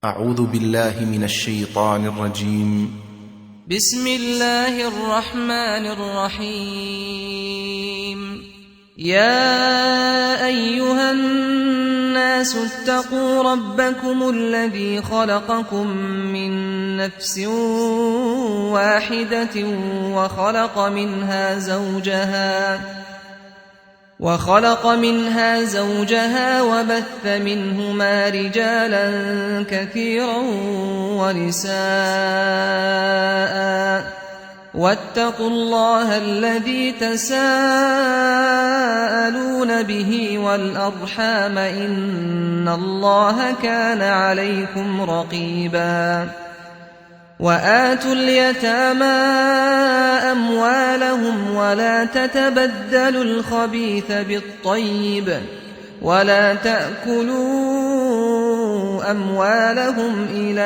أعوذ بالله من الشيطان الرجيم. بسم الله الرحمن الرحيم. يا أيها الناس اتقوا ربكم الذي خلقكم من نفس واحدة وخلق منها زوجها وبث منهما رجالا كثيرا ونساء، واتقوا الله الذي تساءلون به والأرحام إن الله كان عليكم رقيبا. وآتوا اليتامى أموالهم ولا تتبدلوا الخبيث بالطيب ولا تأكلوا أموالهم إلى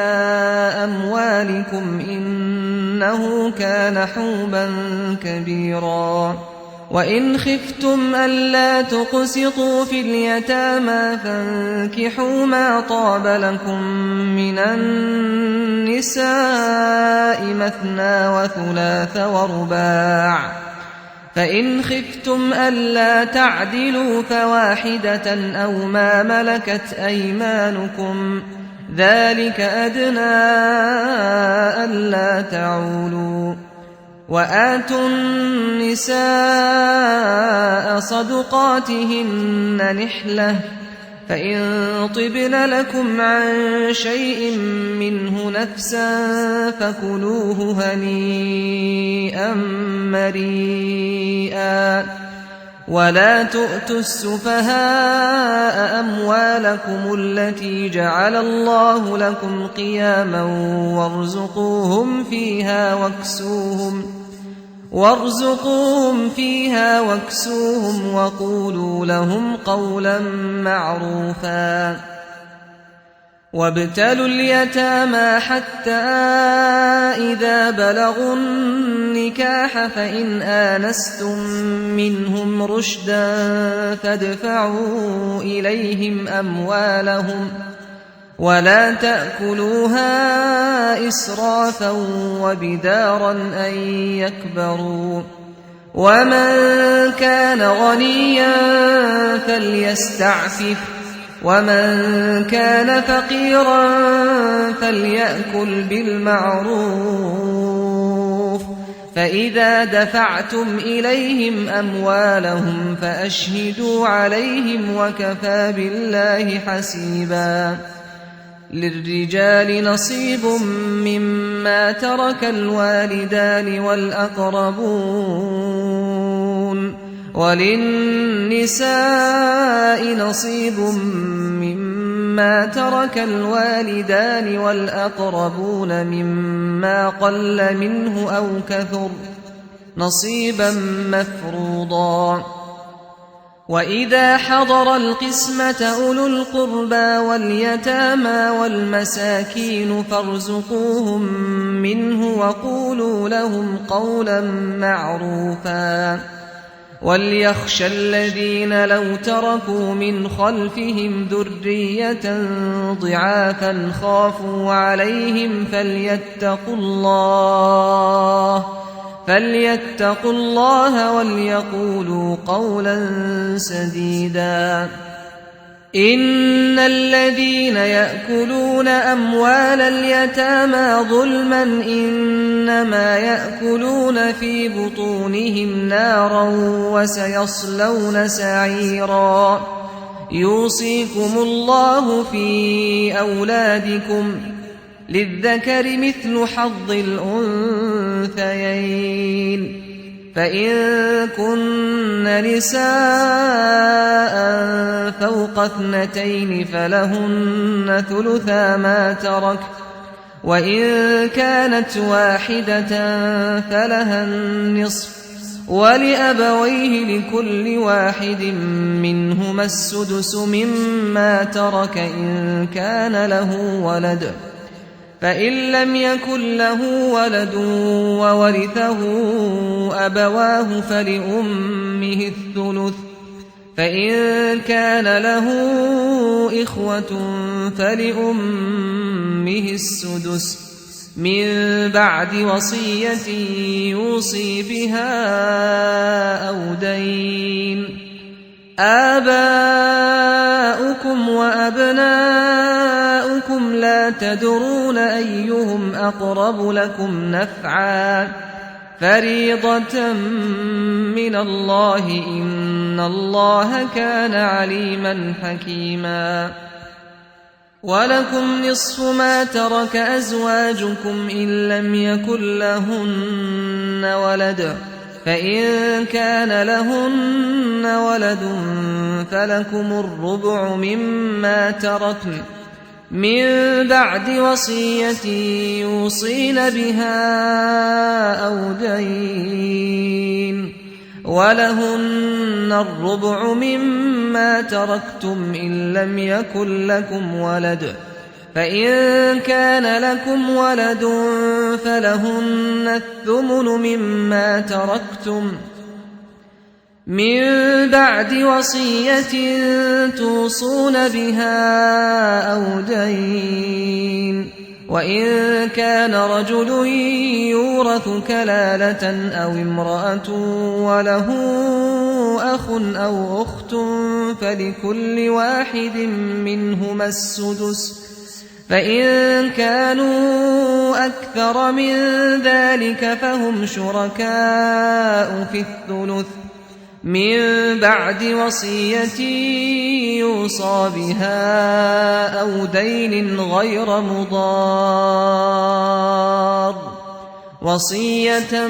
أموالكم إنه كان حوبا كبيرا. وإن خفتم ألا تقسطوا في اليتامى فانكحوا ما طاب لكم من النساء مثنى وثلاث ورباع، فإن خفتم ألا تعدلوا فواحدة أو ما ملكت أيمانكم ذلك أدنى ألا تعولوا. وآتوا النساء صدقاتهن نحلة، فإن طبن لكم عن شيء منه نفسا فكلوه هنيئا مريئا. ولا تؤتوا السفهاء أموالكم التي جعل الله لكم قياما وارزقوهم فيها واكسوهم وقولوا لهم قولا معروفا. وابتلوا اليتامى حتى إذا بلغوا النكاح فإن آنستم منهم رشدا فادفعوا إليهم أموالهم ولا تأكلوها إسرافا وبدارا أن يكبروا. ومن كان غنيا فليستعفف ومن كان فقيرا فليأكل بالمعروف. فإذا دفعتم إليهم أموالهم فأشهدوا عليهم وكفى بالله حسيبا. للرجال نصيب مما ترك الوالدان والأقربون، وللنساء نصيب مما ترك الوالدان والأقربون مما قل منه أو كثر نصيبا مفروضا. وإذا حضر القسمة أولو القربى واليتامى والمساكين فارزقوهم منه وقولوا لهم قولا معروفا. وليخشى الذين لو تركوا من خلفهم ذرية ضعافا خافوا عليهم فليتقوا الله وليقولوا قولا سديدا. إن الذين يأكلون أموال اليتامى ظلما إنما يأكلون في بطونهم نارا وسيصلون سعيرا. يوصيكم الله في أولادكم للذكر مثل حظ الأنثيين، فإن كن نساء فوق 2 فلهن ثلثا ما ترك، وإن كانت واحدة فلها النصف، ولأبويه لكل واحد منهما السدس مما ترك إن كان له ولد. فإن لم يكن له ولد وورثه أبواه فلأمه الثلث، فإن كان له إخوة فلأمه السدس من بعد وصية يوصي بها أو دين. آباؤكم وأبناؤكم لا تدرون أيهم أقرب لكم نفعا فريضة من الله إن الله كان عليما حكيما. ولكم نصف ما ترك أزواجكم إن لم يكن لهن ولد فإن كان لهن ولد فلكم الربع مما تركن من بعد وصية يوصين بها أو دين. ولهن الربع مما تركتم إن لم يكن لكم ولد فإن كان لكم ولد فلهن الثمن مما تركتم من بعد وصية توصون بها أو دين. وإن كان رجل يورث كلالة أو امرأة وله أخ أو أخت فلكل واحد منهما السدس فإن كانوا أكثر من ذلك فهم شركاء في الثلث من بعد وصية يوصى بها أو دين غير مضار وصية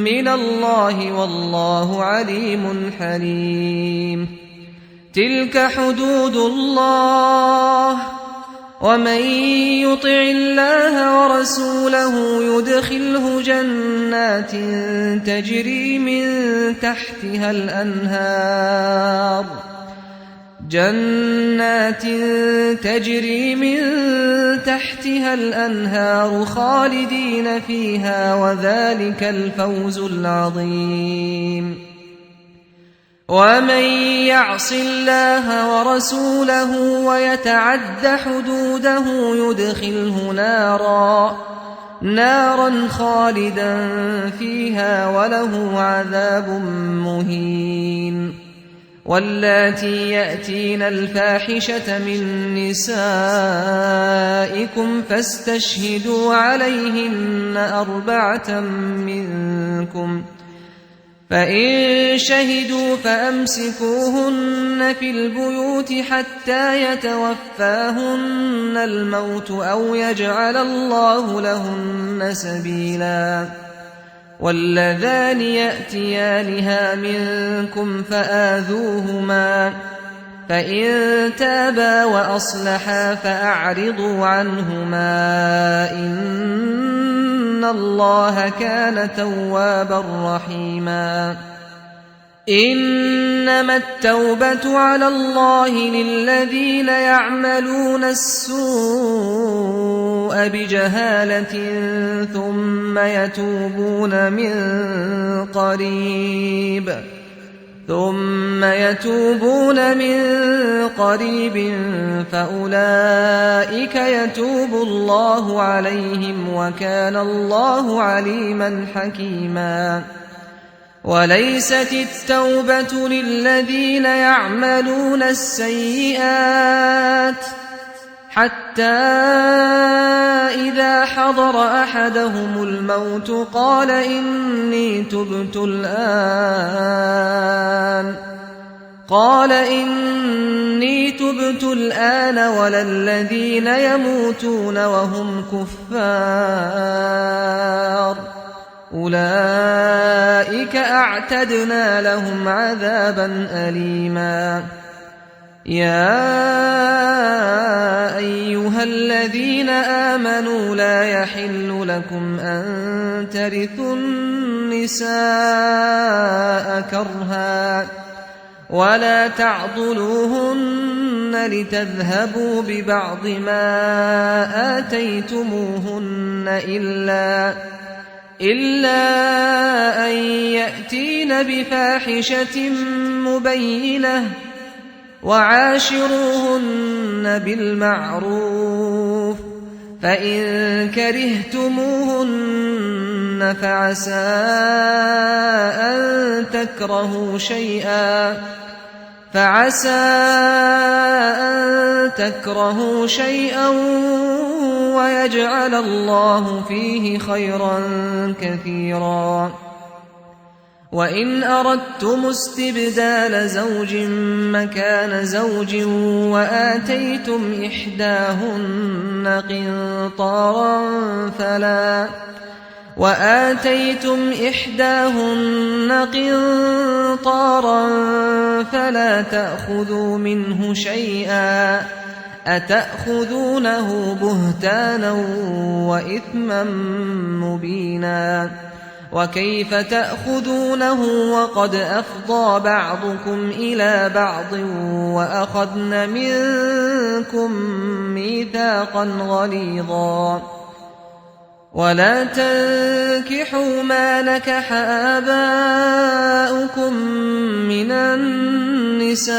من الله والله عليم حليم. تلك حدود الله ومن يطع الله ورسوله يدخله جنات تجري من تحتها الأنهار خالدين فيها وذلك الفوز العظيم. ومن يعص الله ورسوله ويتعد حدوده يدخله نارا خالدا فيها وله عذاب مهين. واللاتي يأتين الفاحشة من نسائكم فاستشهدوا عليهن 4 منكم فإن شهدوا فأمسكوهن في البيوت حتى يتوفاهن الموت أو يجعل الله لهن سبيلا. واللذان يأتيانها منكم فآذوهما فإن تابا وأصلحا فأعرضوا عنهما إن الله كان توابا رحيما. إنما التوبة على الله للذين يعملون السوء بجهالة ثم يتوبون من قريب فأولئك يتوب الله عليهم وكان الله عليما حكيما. وليست التوبة للذين يعملون السيئات حتى إذا حضر أحدهم الموت قال إني تبت الآن ولا الذين يموتون وهم كفار أولئك أعتدنا لهم عذابا أليما. يا أيها الذين آمنوا لا يحل لكم أن ترثوا النساء كرها ولا تعضلوهن لتذهبوا ببعض ما آتيتموهن إلا أن يأتين بفاحشة مبينة وعاشروهن بالمعروف فإن كرهتموهن فعسى أن تكرهوا شيئا ويجعل الله فيه خيرا كثيرا وإن أردتم استبدال زوج مكان زوج وآتيتم إحداهن قنطارا فلا تأخذوا منه شيئا أتأخذونه بهتانا وإثما مبينا وكيف تأخذونه وقد أفضى بعضكم إلى بعض وأخذن منكم ميثاقا غليظا ولا تنكحوا ما نكح آباؤكم من النساء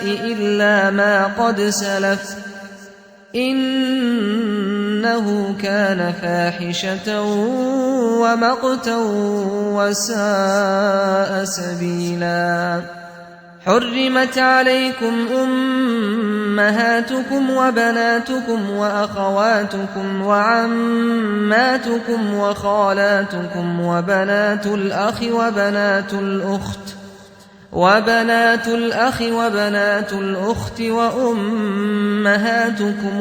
إلا ما قد سلف إنه كان فاحشة ومقتا وساء سبيلا حرمت عليكم أمهاتكم وبناتكم وأخواتكم وعماتكم وخالاتكم وبنات الأخ وبنات الأخت وأمهاتكم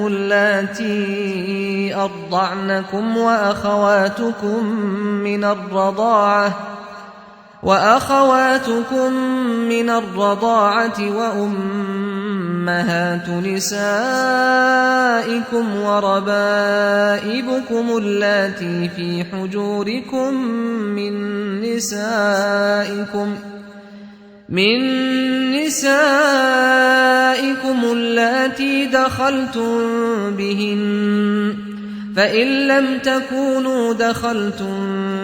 اللاتي أرضعنكم وأخواتكم من الرضاعة وأمهات نسائكم وربائبكم اللاتي في حجوركم من نسائكم اللاتي دخلتم بهن فإن لم تكونوا دخلتم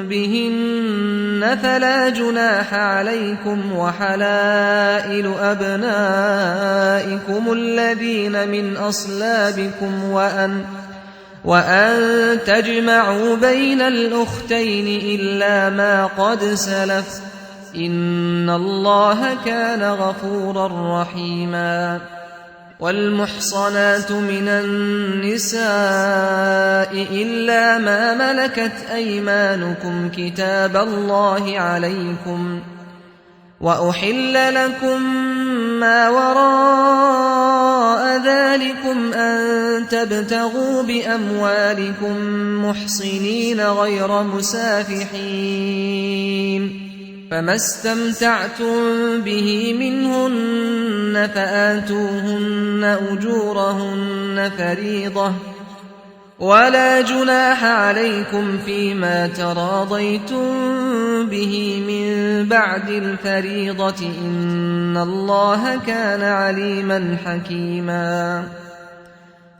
بهن فلا جناح عليكم وحلائل أبنائكم الذين من أصلابكم وأن تجمعوا بين الأختين إلا ما قد سلف إن الله كان غفورا رحيما والمحصنات من النساء إلا ما ملكت أيمانكم كتاب الله عليكم وأحل لكم ما وراء ذلكم أن تبتغوا بأموالكم محصنين غير مسافحين فما استمتعتم به منهن فآتوهن أجورهن فريضة ولا جناح عليكم فيما تراضيتم به من بعد الفريضة إن الله كان عليما حكيما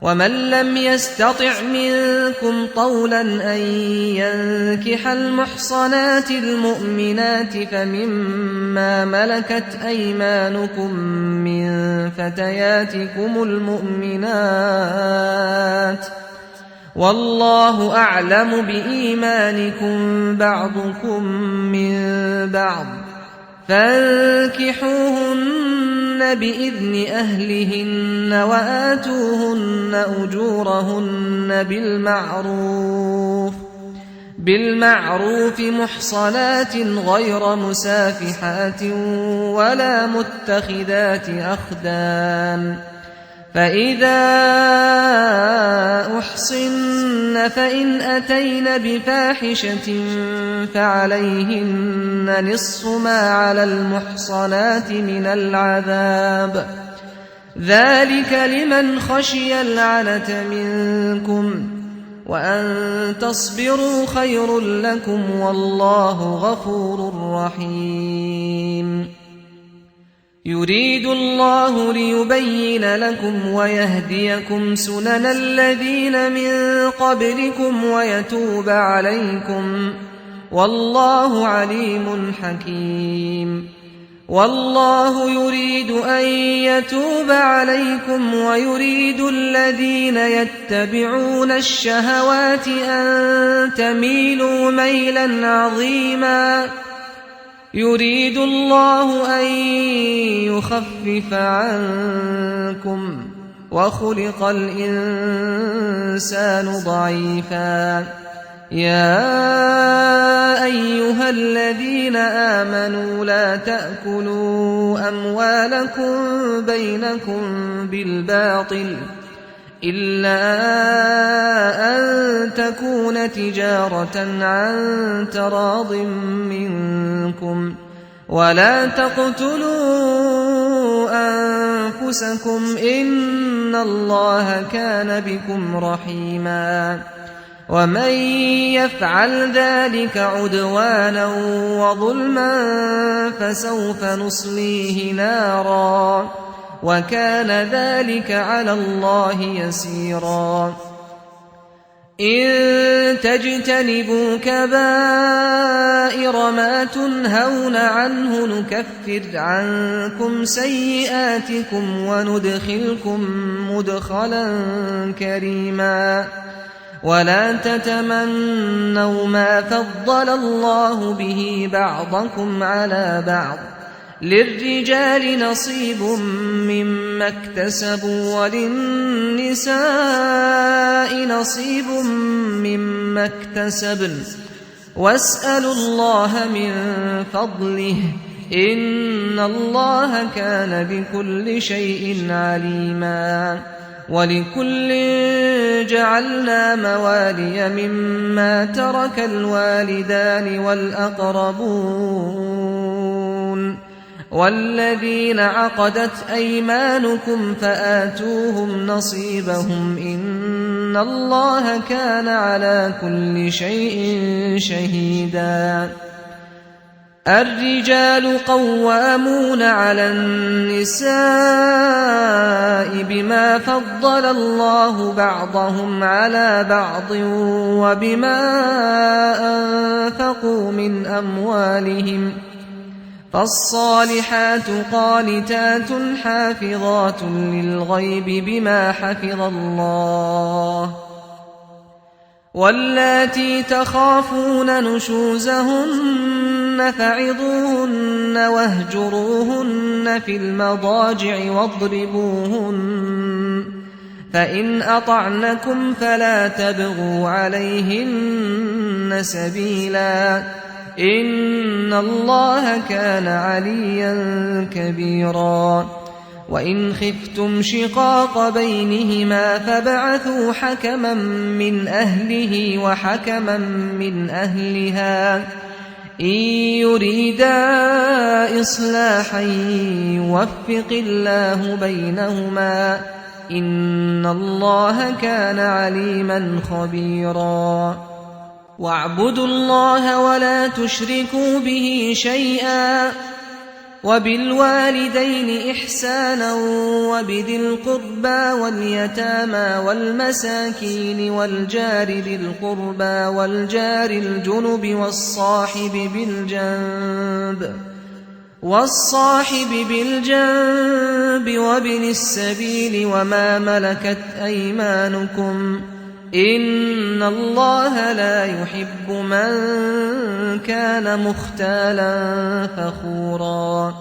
ومن لم يستطع منكم طولا أن ينكح المحصنات المؤمنات فمما ملكت أيمانكم من فتياتكم المؤمنات والله أعلم بإيمانكم بعضكم من بعض فانكحوهن بإذن أهلهن وآتوهن أجورهن بالمعروف محصنات غير مسافحات ولا متخذات أخدان فإذا أحصن فإن أتين بفاحشة فعليهن نصف ما على المحصنات من العذاب ذلك لمن خشي العنة منكم وأن تصبروا خير لكم والله غفور رحيم يريد الله ليبين لكم ويهديكم سنن الذين من قبلكم ويتوب عليكم والله عليم حكيم والله يريد أن يتوب عليكم ويريد الذين يتبعون الشهوات أن تميلوا ميلا عظيما يريد الله أن يخفف عنكم وخلق الإنسان ضعيفا يا أيها الذين آمنوا لا تأكلوا أموالكم بينكم بالباطل إلا أن تكون تجارة عن تراض منكم ولا تقتلوا أنفسكم إن الله كان بكم رحيما ومن يفعل ذلك عدوانا وظلما فسوف نصليه نارا وكان ذلك على الله يسيرا إن تجتنبوا كبائر ما تنهون عنه نكفر عنكم سيئاتكم وندخلكم مدخلا كريما ولا تتمنوا ما فضل الله به بعضكم على بعض للرجال نصيب مما اكتسبوا وللنساء نصيب مما اكتسبن واسألوا الله من فضله إن الله كان بكل شيء عليما ولكل جعلنا موالي مما ترك الوالدان والأقربون والذين عقدت أيمانكم فآتوهم نصيبهم إن الله كان على كل شيء شهيدا الرجال قوامون على النساء بما فضل الله بعضهم على بعض وبما أنفقوا من أموالهم فالصالحات قانتات حافظات للغيب بما حفظ الله واللاتي تخافون نشوزهن فعظوهن واهجروهن في المضاجع واضربوهن فإن أطعنكم فلا تبغوا عليهن سبيلا إن الله كان عليا كبيرا وإن خفتم شقاق بينهما فابعثوا حكما من أهله وحكما من أهلها إن يريدا إصلاحا يوفق الله بينهما إن الله كان عليما خبيرا واعبدوا الله ولا تشركوا به شيئا وبالوالدين إحسانا وبذي القربى واليتامى والمساكين والجار ذي القربى والجار الجنب والصاحب بالجنب وابن السبيل وما ملكت أيمانكم إن الله لا يحب من كان مختالا فخورا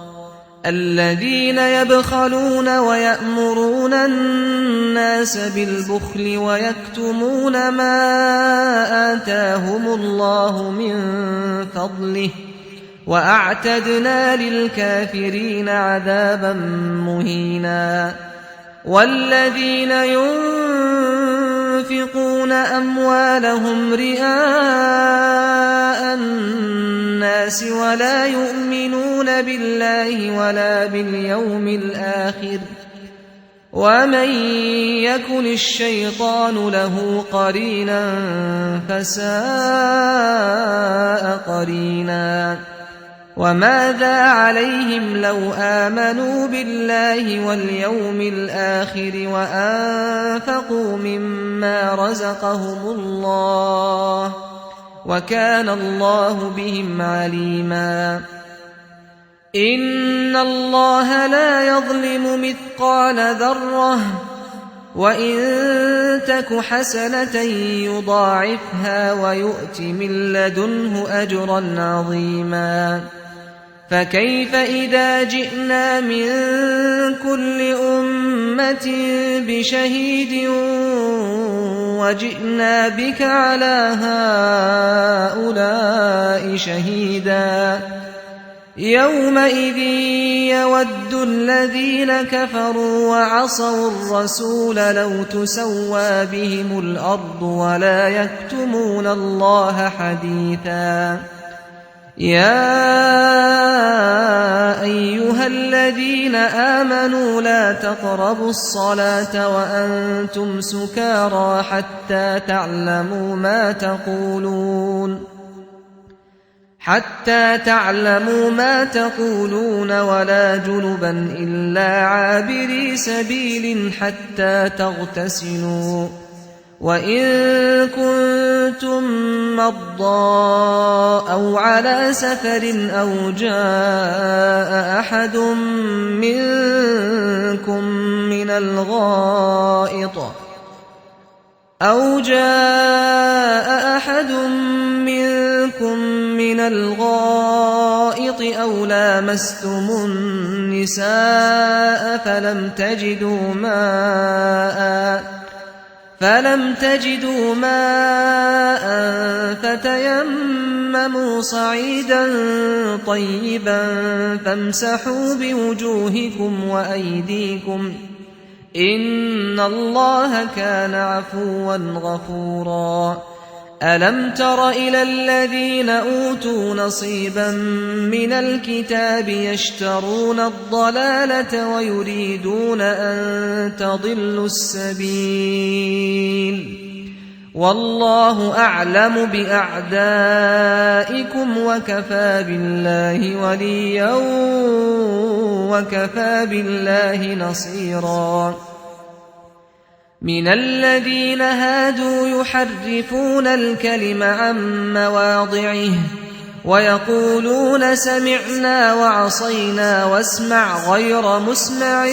الذين يبخلون ويأمرون الناس بالبخل ويكتمون ما آتاهم الله من فضله وأعتدنا للكافرين عذابا مهينا والذين ينفقون أموالهم رئاء الناس ولا يؤمنون بالله ولا باليوم الآخر ومن يكن الشيطان له قرينا فساء قرينا وماذا عليهم لو آمنوا بالله واليوم الآخر وأنفقوا مما رزقهم الله وكان الله بهم عليما إِنَّ اللَّهَ لَا يَظْلِمُ مِثْقَالَ ذَرَّةٍ وَإِن تَكُ حَسَنَةً يُضَاعِفْهَا وَيُؤْتِ مِن لَّدُنْهُ أَجْرًا عَظِيمًا فَكَيْفَ إِذَا جِئْنَا مِن كُلِّ أُمَّةٍ بِشَهِيدٍ وَجِئْنَا بِكَ عَلَىٰ هَٰؤُلَاءِ شَهِيدًا يَوْمَئِذٍ يَوَدُّ الَّذِينَ كَفَرُوا وَعَصَوُا الرَّسُولَ لَوْ تُسَوَّىٰ بِهِمُ الْأَرْضُ وَلَا يَكْتُمُونَ اللَّهَ حَدِيثًا يَا أَيُّهَا الَّذِينَ آمَنُوا لَا تَقْرَبُوا الصَّلَاةَ وَأَنتُمْ سُكَارَىٰ حَتَّىٰ تَعْلَمُوا مَا تَقُولُونَ وَلَا جُنُبًا إِلَّا عَابِرِي سَبِيلٍ حَتَّىٰ تَغْتَسِلُوا وَإِن كُنتُم مَّرْضَىٰ أَوْ عَلَىٰ سَفَرٍ أَوْ جَاءَ أَحَدٌ منكم من الغائط أو لامستم النساء فلم تجدوا ماء فتيمموا صعيدا طيبا فامسحوا بوجوهكم وأيديكم إن الله كان عفوا غفورا ألم تر إلى الذين أوتوا نصيبا من الكتاب يشترون الضلالة ويريدون أن تضلوا السبيل والله أعلم بأعدائكم وكفى بالله وليا وكفى بالله نصيرا من الذين هادوا يحرفون الكلم عن مواضعه ويقولون سمعنا وعصينا واسمع غير مسمع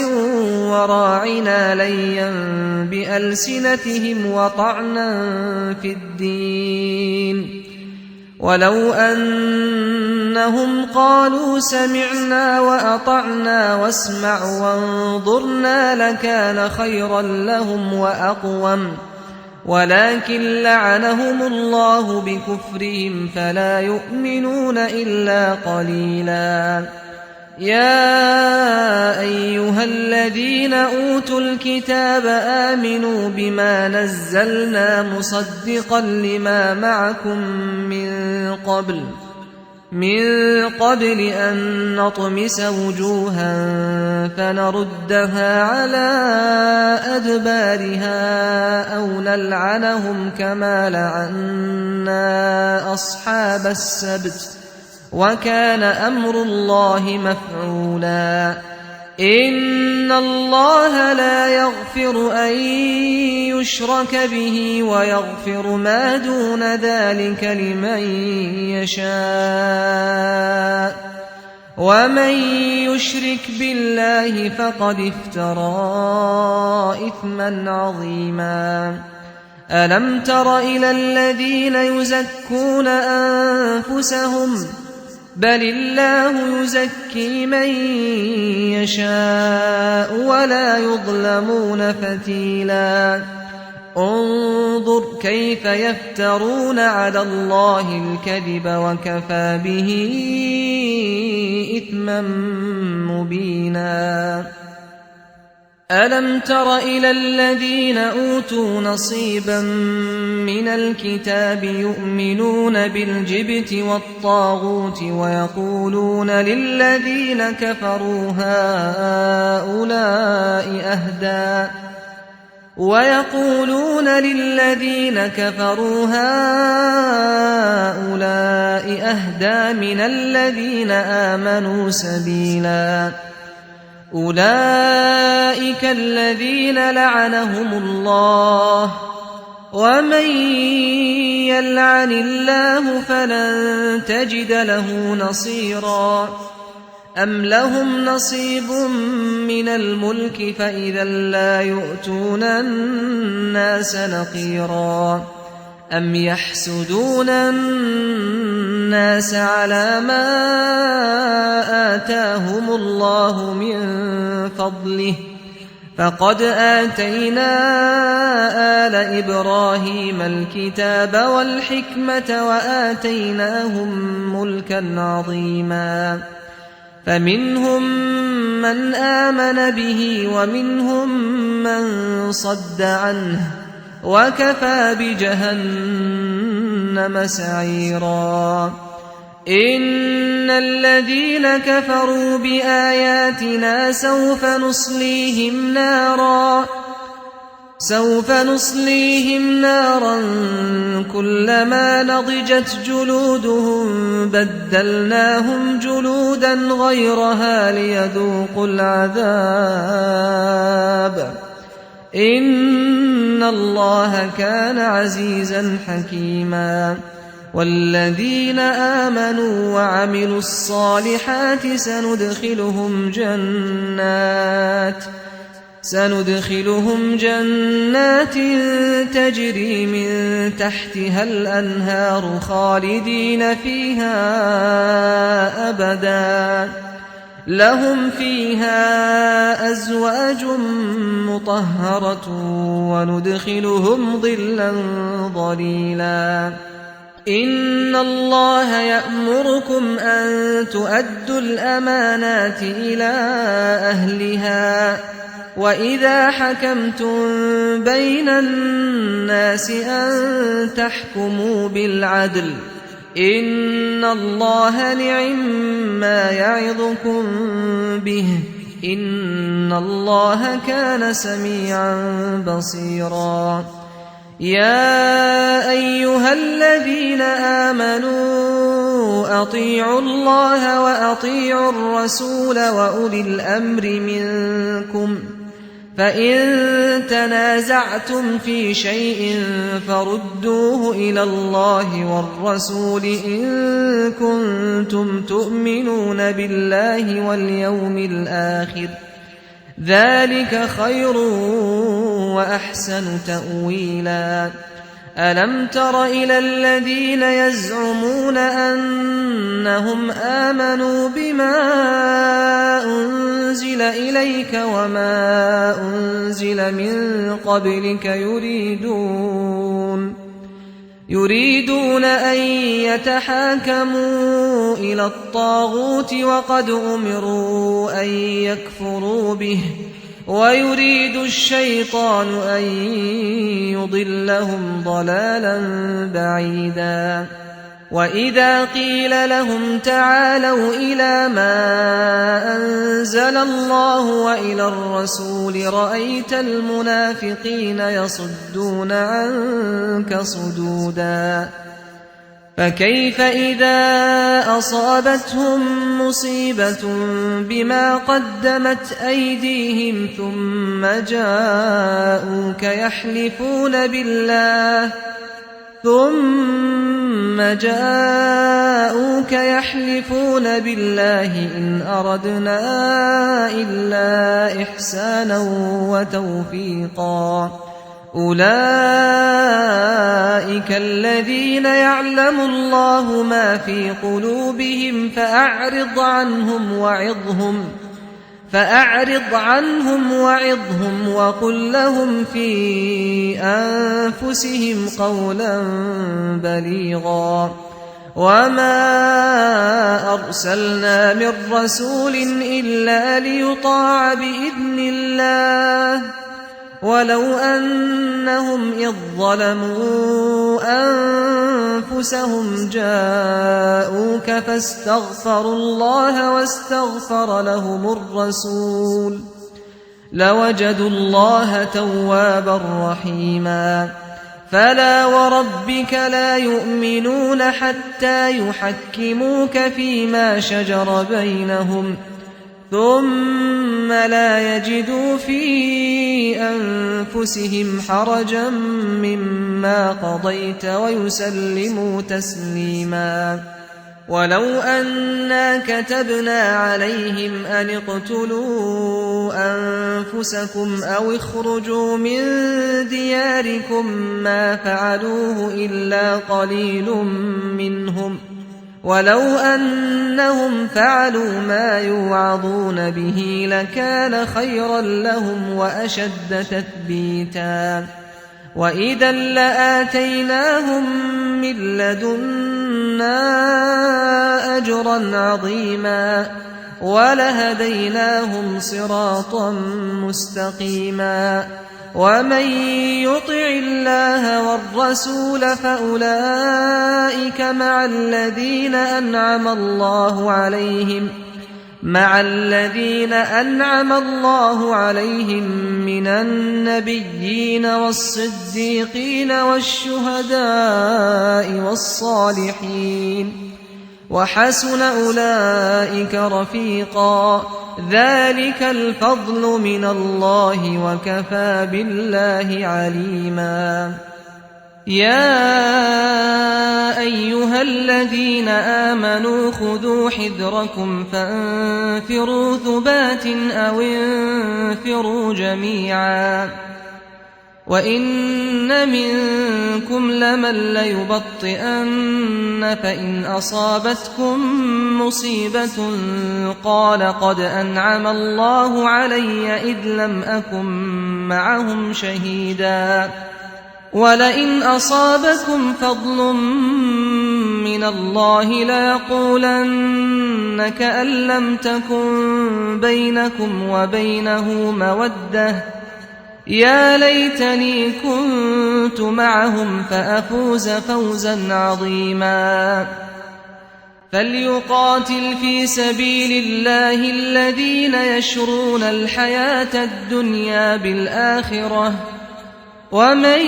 وراعنا ليا بألسنتهم وطعنا في الدين ولو أنهم قالوا سمعنا وأطعنا واسمع وانظرنا لكان خيرا لهم وأقوم ولكن لعنهم الله بكفرهم فلا يؤمنون إلا قليلا يا أيها الذين أوتوا الكتاب آمنوا بما نزلنا مصدقا لما معكم من قبل أن نطمس وجوها فنردها على أدبارها أو نلعنهم كما لعنا أصحاب السبت وكان أمر الله مفعولا إن الله لا يغفر أن يشرك به ويغفر ما دون ذلك لمن يشاء ومن يشرك بالله فقد افترى إثما عظيما ألم تر إلى الذين يزكون أنفسهم بل الله يزكي من يشاء ولا يظلمون فتيلا انظر كيف يفترون على الله الكذب وكفى به إثما مبينا ألم تر إلى الذين أوتوا نصيبا من الكتاب يؤمنون بالجبت والطاغوت ويقولون للذين كفروا هؤلاء أهدى من الذين آمنوا سبيلا أولئك الذين لعنهم الله ومن يلعن الله فلن تجد له نصيرا أم لهم نصيب من الملك فإذا لا يؤتون الناس نقيرا أم يحسدون الناس على ما آتاهم الله من فضله فقد آتينا آل إبراهيم الكتاب والحكمة وآتيناهم ملكا عظيما فمنهم من آمن به ومنهم من صد عنه وكفى بجهنم سعيرا إن الذين كفروا بآياتنا سوف نصليهم نارا كلما نضجت جلودهم بدلناهم جلودا غيرها ليذوقوا العذاب إن الله كان عزيزا حكيما والذين آمنوا وعملوا الصالحات سندخلهم جنات تجري من تحتها الأنهار خالدين فيها أبدا لهم فيها أزواج مطهرة وندخلهم ظلا ظليلا إن الله يأمركم أن تؤدوا الأمانات إلى أهلها وإذا حكمتم بين الناس أن تحكموا بالعدل إن الله نعما يعظكم به إن الله كان سميعا بصيرا يا أيها الذين آمنوا أطيعوا الله وأطيعوا الرسول وأولي الأمر منكم فإن تنازعتم في شيء فردوه إلى الله والرسول إن كنتم تؤمنون بالله واليوم الآخر ذلك خير وأحسن تأويلا ألم تر إلى الذين يزعمون أنهم آمنوا بما أنزل إليك وما أنزل من قبلك يريدون أن يتحاكموا إلى الطاغوت وقد أمروا أن يكفروا به ويريد الشيطان أن يضلهم ضلالا بعيدا وإذا قيل لهم تعالوا إلى ما أنزل الله وإلى الرسول رأيت المنافقين يصدون عنك صدودا فكيف إذا أصابتهم مصيبة بما قدمت أيديهم ثم جاءوك يحلفون بالله إن أردنا إلا إحسانا وتوفيقا أولئك الذين يعلم الله ما في قلوبهم فأعرض عنهم وعظهم وقل لهم في أنفسهم قولا بليغا وما أرسلنا من رسول إلا ليطاع بإذن الله ولو أنهم إذ ظلموا أنفسهم جاءوك فاستغفروا الله واستغفر لهم الرسول لوجدوا الله توابا رحيما فلا وربك لا يؤمنون حتى يحكموك فيما شجر بينهم ثم لا يجدوا في أنفسهم حرجا مما قضيت ويسلموا تسليما ولو أنا كتبنا عليهم أن اقتلوا أنفسكم أو اخرجوا من دياركم ما فعلوه إلا قليل منهم ولو أنهم فعلوا ما يوعظون به لكان خيرا لهم وأشد تثبيتا وإذا لآتيناهم من لدنا أجرا عظيما ولهديناهم صراطا مستقيما ومن يطع الله والرسول فأولئك مع الذين أنعم الله عليهم من النبيين والصديقين والشهداء والصالحين وحسن أولئك رفيقا ذلك الفضل من الله وكفى بالله عليما يا أيها الذين آمنوا خذوا حذركم فانفروا ثبات أو انفروا جميعا وإن منكم لمن ليبطئن فإن أصابتكم مصيبة قال قد أنعم الله علي إذ لم أكن معهم شهيدا ولئن أصابكم فضل من الله ليقولن كأن لم تكن بينكم وبينه مودة يا ليتني كنت معهم فأفوز فوزا عظيما فليقاتل في سبيل الله الذين يشرون الحياة الدنيا بالآخرة ومن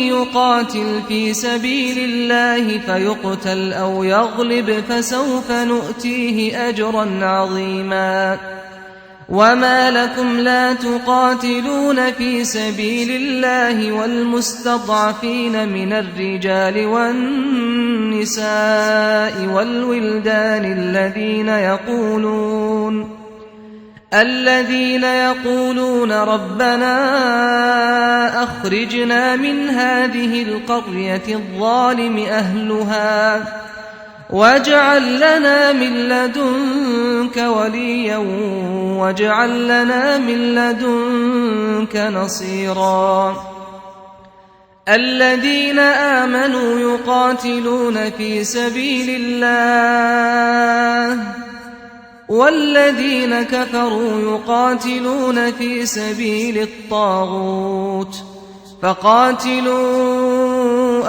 يقاتل في سبيل الله فيقتل أو يغلب فسوف نؤتيه أجرا عظيما وما لكم لا تقاتلون في سبيل الله والمستضعفين من الرجال والنساء والولدان الذين يقولون ربنا أخرجنا من هذه القرية الظالم أهلها واجعل لنا من لدنك وليا واجعل لنا من لدنك نصيرا الذين آمنوا يقاتلون في سبيل الله والذين كفروا يقاتلون في سبيل الطاغوت فقاتلوا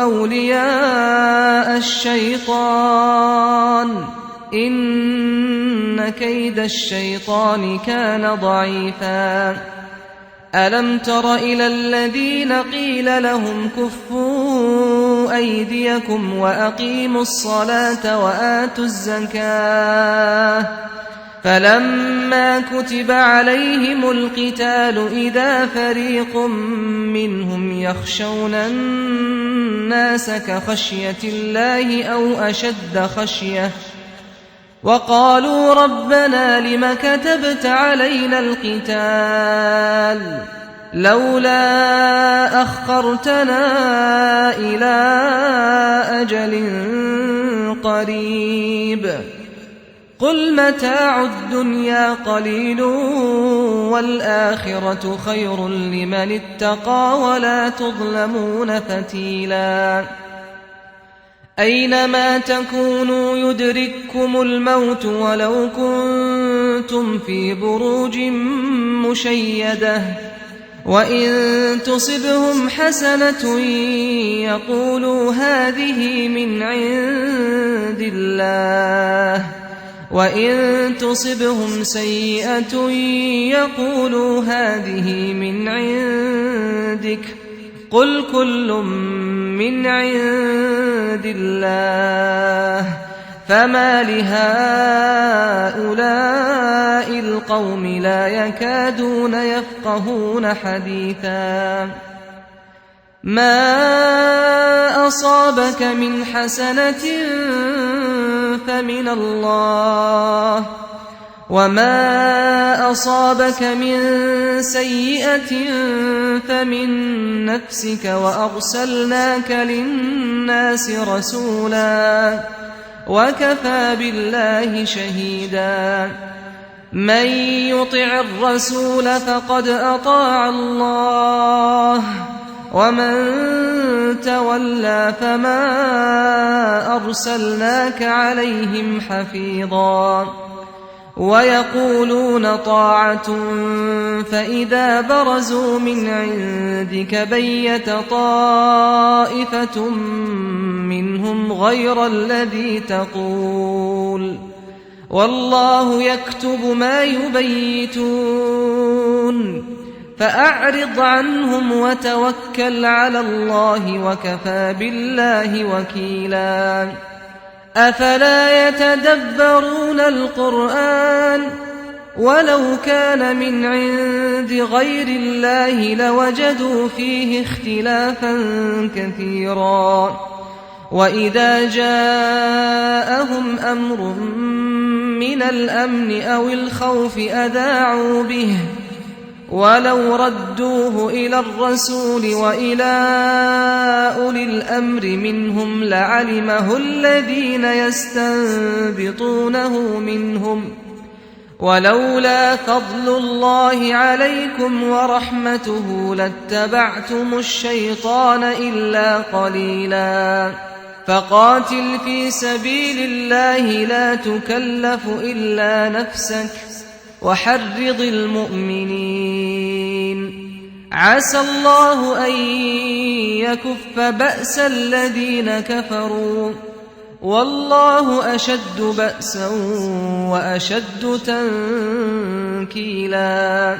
أولياء الشيطان إن كيد الشيطان كان ضعيفا ألم تر إلى الذين قيل لهم كفوا أيديكم وأقيموا الصلاة وآتوا الزكاة فلما كتب عليهم القتال إذا فريق منهم يخشون الناس كخشية الله أو أشد خشية وقالوا ربنا لم كتبت علينا القتال لولا أخرتنا إلى أجل قريب قل متاع الدنيا قليل والآخرة خير لمن اتقى ولا تظلمون فتيلا أينما تكونوا يدرككم الموت ولو كنتم في بروج مشيدة وإن تصبهم حسنة يقولوا هذه من عند الله وإن تصبهم سيئة يقولوا هذه من عندك قل كل من عند الله فما لهؤلاء القوم لا يكادون يفقهون حديثا ما أصابك من حسنة فمن الله، وما أصابك من سيئة فمن نفسك، وأرسلناك للناس رسولا وكفى بالله شهيدا. من يطع الرسول فقد أطاع الله، ومن تولى فما أرسلناك عليهم حفيظا. ويقولون طاعة فإذا برزوا من عندك بيت طائفة منهم غير الذي تقول، والله يكتب ما يبيتون. فأعرض عنهم وتوكل على الله، وكفى بالله وكيلا. أفلا يتدبرون القرآن؟ ولو كان من عند غير الله لوجدوا فيه اختلافا كثيرا. وإذا جاءهم أمر من الأمن أو الخوف أذاعوا به، ولو ردوه إلى الرسول وإلى أولي الأمر منهم لعلمه الذين يستنبطونه منهم، ولولا فضل الله عليكم ورحمته لاتبعتم الشيطان إلا قليلا. فقاتل في سبيل الله لا تكلف إلا نفسك، وحرض المؤمنين. عسى الله أن يكف بأس الذين كفروا، والله أشد بأسا وأشد تنكيلا.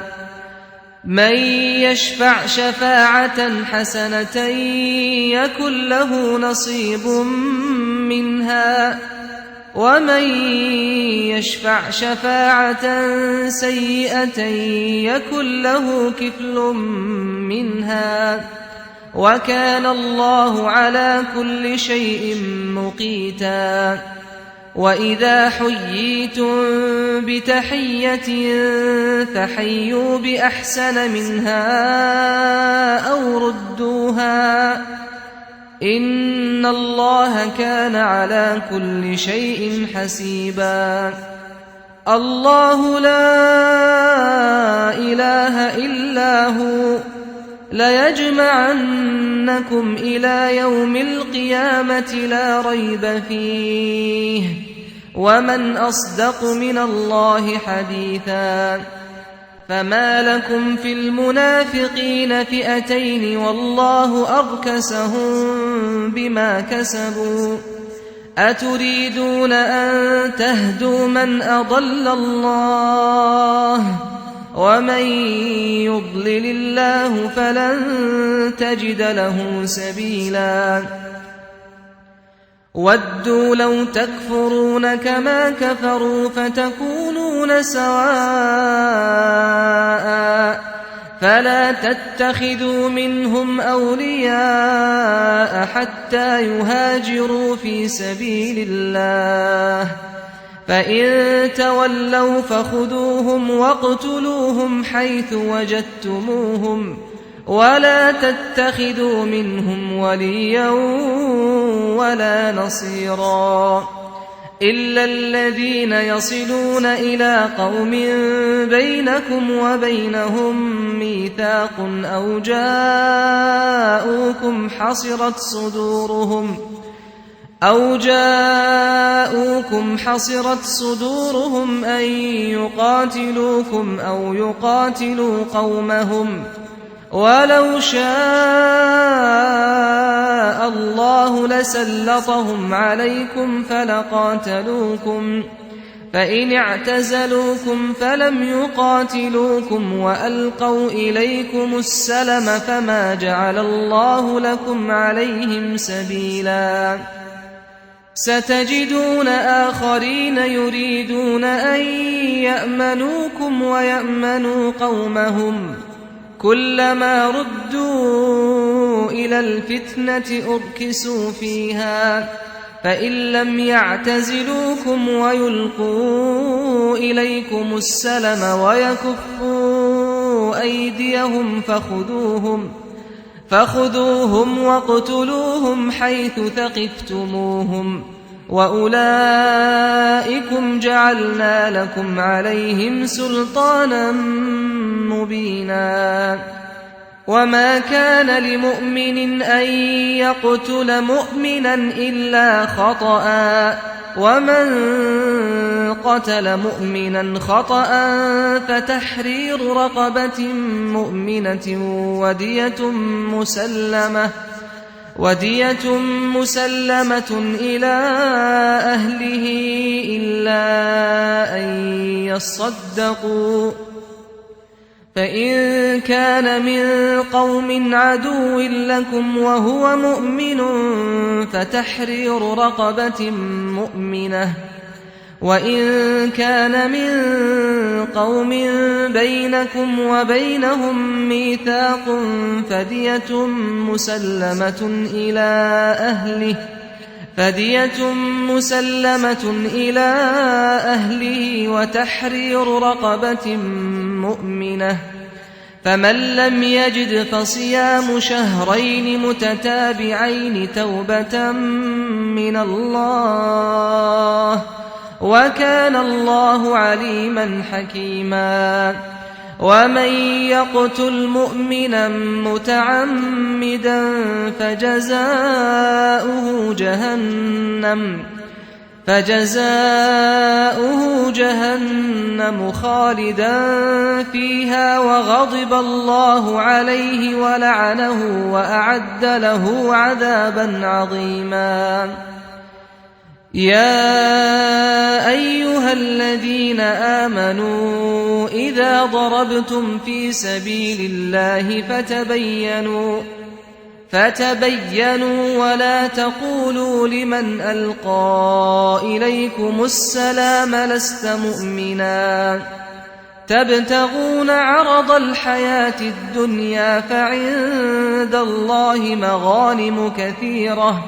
من يشفع شفاعة حسنة يكن له نصيب منها، ومن يشفع شفاعة سيئة يكن له كفل منها، وكان الله على كل شيء مقيتا. وإذا حييتم بتحية فحيوا بأحسن منها أو ردوها، إن الله كان على كل شيء حسيبا. الله لا إله إلا هو، ليجمعنكم إلى يوم القيامة لا ريب فيه، ومن أصدق من الله حديثا. فما لكم في المنافقين فئتين والله أركسهم بما كسبوا، أتريدون أن تهدوا من أضل الله، ومن يضلل الله فلن تجد له سبيلا. ودوا لو تكفرون كما كفروا فتكونون سواء، فلا تتخذوا منهم أولياء حتى يهاجروا في سبيل الله، فإن تولوا فخذوهم واقتلوهم حيث وجدتموهم، ولا تتخذوا منهم وليا ولا نصيرا، إلا الذين يصلون إلى قوم بينكم وبينهم ميثاق أو جاءوكم حصرت صدورهم أن يقاتلوكم أو يقاتلوا قومهم، ولو شاء الله لسلطهم عليكم فلقاتلوكم، فإن اعتزلوكم فلم يقاتلوكم وألقوا إليكم السلم فما جعل الله لكم عليهم سبيلا. ستجدون آخرين يريدون أن يأمنوكم ويأمنوا قومهم، كلما ردوا إلى الفتنة أركسوا فيها فإن لم يعتزلوكم ويلقوا إليكم السلم ويكفوا أيديهم فخذوهم واقتلوهم حيث ثقفتموهم وأولئكم جعلنا لكم عليهم سلطانا مبينا وما كان لمؤمن أن يقتل مؤمنا إلا خطأ ومن قتل مؤمنا خطأ فتحرير رقبة مؤمنة ودية مسلمة إلى أهله إلا أن يصدقوا فإن كان من قوم عدو لكم وهو مؤمن فتحرير رقبة مؤمنة وإن كان من قوم بينكم وبينهم ميثاق فدية مسلمة إلى أهله وتحرير رقبة مؤمنة فمن لم يجد فصيام شهرين متتابعين توبة من الله وكان الله عليما حكيما ومن يقتل مؤمنا متعمدا فجزاؤه جهنم خالدا فيها وغضب الله عليه ولعنه وأعد له عذابا عظيما يا أيها الذين آمنوا إذا ضربتم في سبيل الله فتبينوا ولا تقولوا لمن ألقى إليكم السلام لست مؤمنا تبتغون عرض الحياة الدنيا فعند الله مغانم كثيرة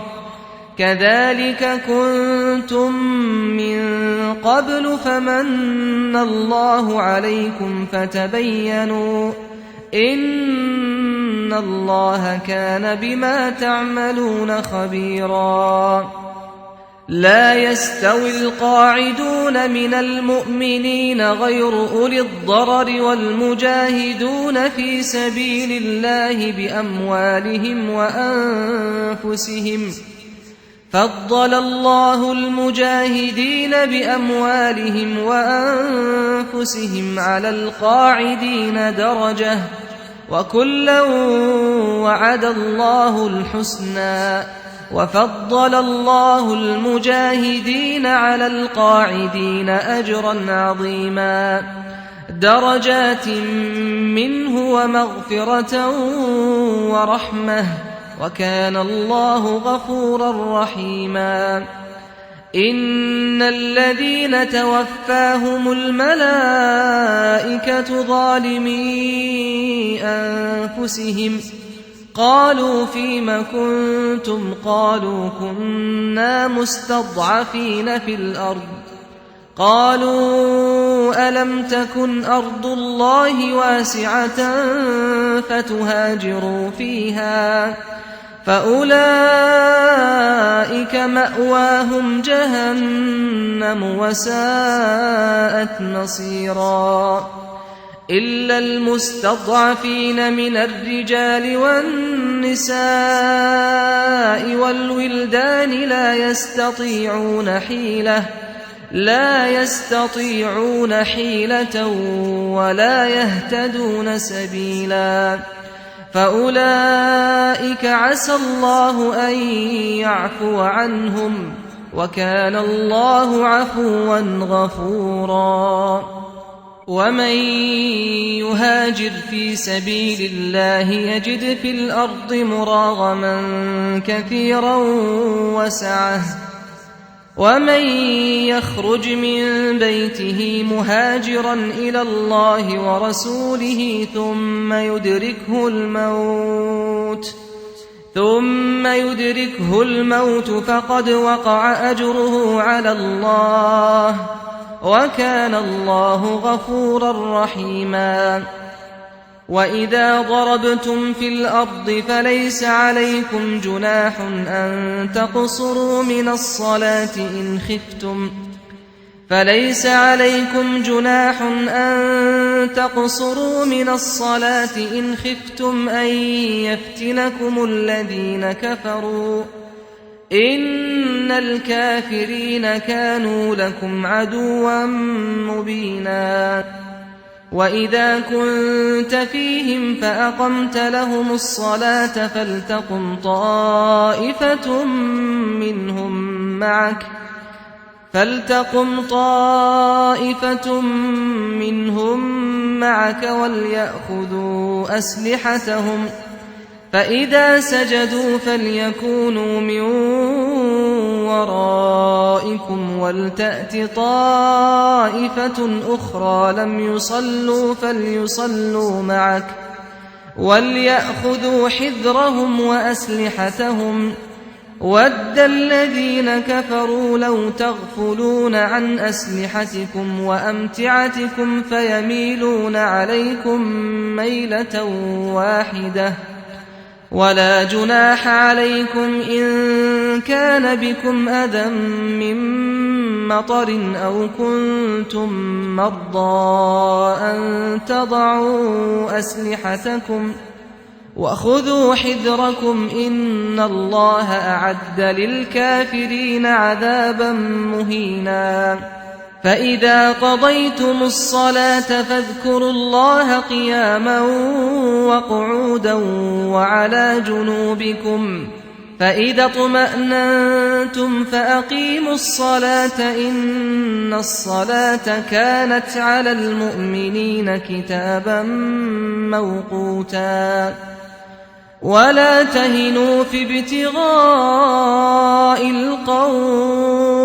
كذلك كنتم من قبل فمن الله عليكم فتبينوا إن الله كان بما تعملون خبيرا لا يستوي القاعدون من المؤمنين غير أولي الضرر والمجاهدون في سبيل الله بأموالهم وأنفسهم فضل الله المجاهدين بأموالهم وأنفسهم على القاعدين درجة وكلا وعد الله الحسنى وفضل الله المجاهدين على القاعدين أجرا عظيما درجات منه ومغفرة ورحمة وكان الله غفورا رحيما إن الذين توفاهم الملائكة ظالمي أنفسهم قالوا فيم كنتم قالوا كنا مستضعفين في الأرض قالوا ألم تكن أرض الله واسعة فتهاجروا فيها فأولئك مأواهم جهنم وساءت مصيرا إلا المستضعفين من الرجال والنساء والولدان لا يستطيعون حيلة ولا يهتدون سبيلا فأولئك عسى الله أن يعفو عنهم وكان الله عفوا غفورا ومن يهاجر في سبيل الله يجد في الأرض مراغما كثيرا وسعة ومن يخرج من بيته مهاجرا إلى الله ورسوله ثم يدركه الموت ثم يدركه الموت فقد وقع أجره على الله وكان الله غفورا رحيما وإذا ضربتم في الأرض فليس عليكم جناح أن تقصروا من الصلاة إن خفتم أن يفتنكم الذين كفروا إن الكافرين كانوا لكم عدوا مبينا وإذا كنت فيهم فأقمت لهم الصلاة فلتقم طائفة منهم معك وليأخذوا أسلحتهم فإذا سجدوا فليكونوا من ورائكم ولتأت طائفة أخرى لم يصلوا فليصلوا معك وليأخذوا حذرهم وأسلحتهم وَدَّ الَّذِينَ كَفَرُوا لَوْ تَغْفُلُونَ عَنْ أَسْلِحَتِكُمْ وَأَمْتِعَتِكُمْ فَيَمِيلُونَ عَلَيْكُمْ مَيْلَةً وَاحِدَةً وَلَا جُنَاحَ عَلَيْكُمْ إِن كَانَ بِكُمْ أَذًى مِّن مَّطَرٍ أَوْ كُنتُم مَّرْضَىٰ أَن تَضَعُوا أَسْلِحَتَكُمْ وَخُذُوا حِذْرَكُمْ إِنَّ اللَّهَ أَعَدَّ لِلْكَافِرِينَ عَذَابًا مُّهِينًا فَإِذَا قَضَيْتُمُ الصَّلَاةَ فاذكروا اللَّهَ قِيَامًا وَقُعُودًا وَعَلَىٰ جُنُوبِكُمْ فَإِذَا اطْمَأْنَنتُمْ فَأَقِيمُوا الصَّلَاةَ إِنَّ الصَّلَاةَ كَانَتْ عَلَى الْمُؤْمِنِينَ كِتَابًا مَّوْقُوتًا وَلَا تَهِنُوا فِي ابْتِغَاءِ الْقَوْمِ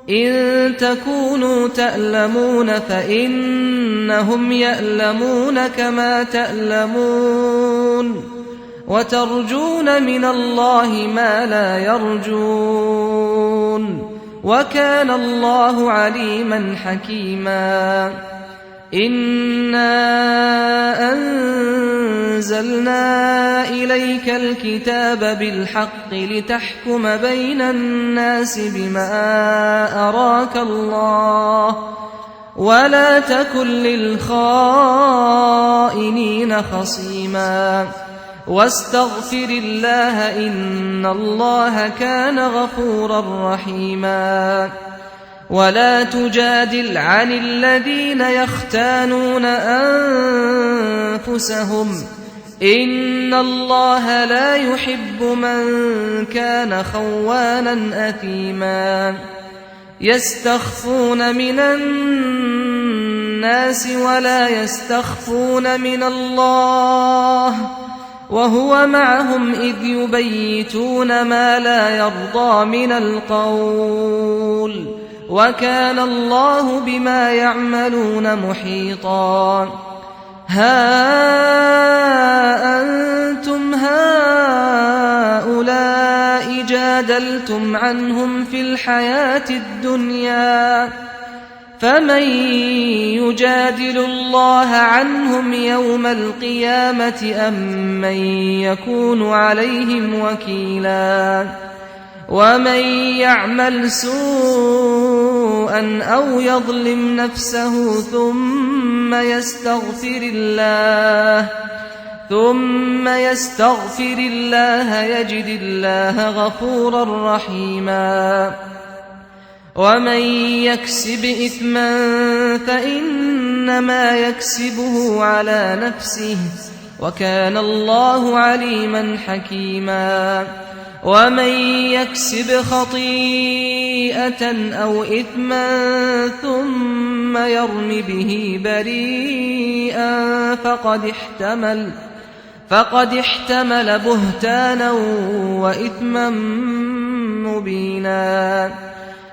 إِن تَكُونُوا تَأْلَمُونَ فَإِنَّهُمْ يَأْلَمُونَ كَمَا تَأْلَمُونَ وَتَرْجُونَ مِنَ اللَّهِ مَا لَا يَرْجُونَ وَكَانَ اللَّهُ عَلِيمًا حَكِيمًا إِنَّا أَنزَلْنَا إِلَيْكَ الْكِتَابَ بِالْحَقِّ لِتَحْكُمَ بَيْنَ النَّاسِ بِمَا أَرَاكَ اللَّهُ وَلَا تَكُن لِّلْخَائِنِينَ خَصِيمًا وَاسْتَغْفِرِ اللَّهَ إِنَّ اللَّهَ كَانَ غَفُورًا رَّحِيمًا وَلَا تُجَادِلْ عَنِ الَّذِينَ يَخْتَانُونَ أَنفُسَهُمْ إِنَّ اللَّهَ لَا يُحِبُّ مَن كَانَ خَوَّانًا أَثِيمًا يَسْتَخْفُونَ مِنَ النَّاسِ وَلَا يَسْتَخْفُونَ مِنَ اللَّهِ وَهُوَ مَعَهُمْ إِذْ يُبَيِّتُونَ مَا لَا يَرْضَىٰ مِنَ الْقَوْلِ وَكَانَ اللَّهُ بِمَا يَعْمَلُونَ مُحِيطًا هَا أَنتُمْ هَٰؤُلَاءِ جَادَلْتُمْ عَنْهُمْ فِي الْحَيَاةِ الدُّنْيَا فَمَن يُجَادِلُ اللَّهَ عَنْهُمْ يَوْمَ الْقِيَامَةِ أَم مَّن يَكُونُ عَلَيْهِمْ وَكِيلًا وَمَن يَعْمَلْ سُوءًا أَوْ يَظْلِمْ نَفْسَهُ ثُمَّ يَسْتَغْفِرِ اللَّهَ يَجِدِ اللَّهَ غَفُورًا رَّحِيمًا وَمَن يَكْسِبْ إِثْمًا فَإِنَّمَا يَكْسِبُهُ عَلَىٰ نَفْسِهِ وَكَانَ اللَّهُ عَلِيمًا حَكِيمًا وَمَن يَكْسِبْ خَطِيئَةً أَوْ إِثْمًا ثُمَّ يَرْمِ بِهِ بَرِيئًا فَقَدِ احْتَمَلَ بُهْتَانًا وَإِثْمًا مُّبِينًا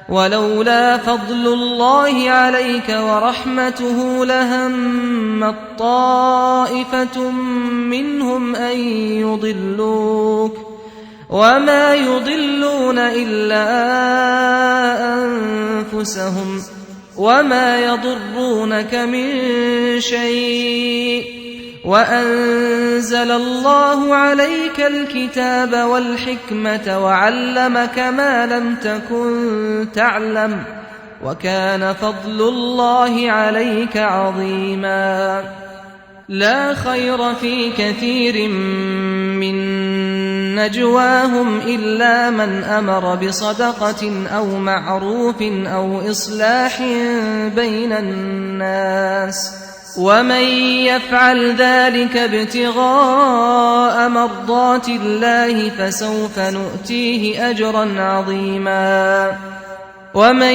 ولولا فضل الله عليك ورحمته لهمت طائفة منهم أن يضلوك وما يضلون إلا أنفسهم وما يضرونك من شيء وأنزل الله عليك الكتاب والحكمة وعلمك ما لم تكن تعلم وكان فضل الله عليك عظيما لا خير في كثير من نجواهم إلا من أمر بصدقة أو معروف أو إصلاح بين الناس ومن يفعل ذلك ابتغاء مرضات الله فسوف نؤتيه أجرا عظيما ومن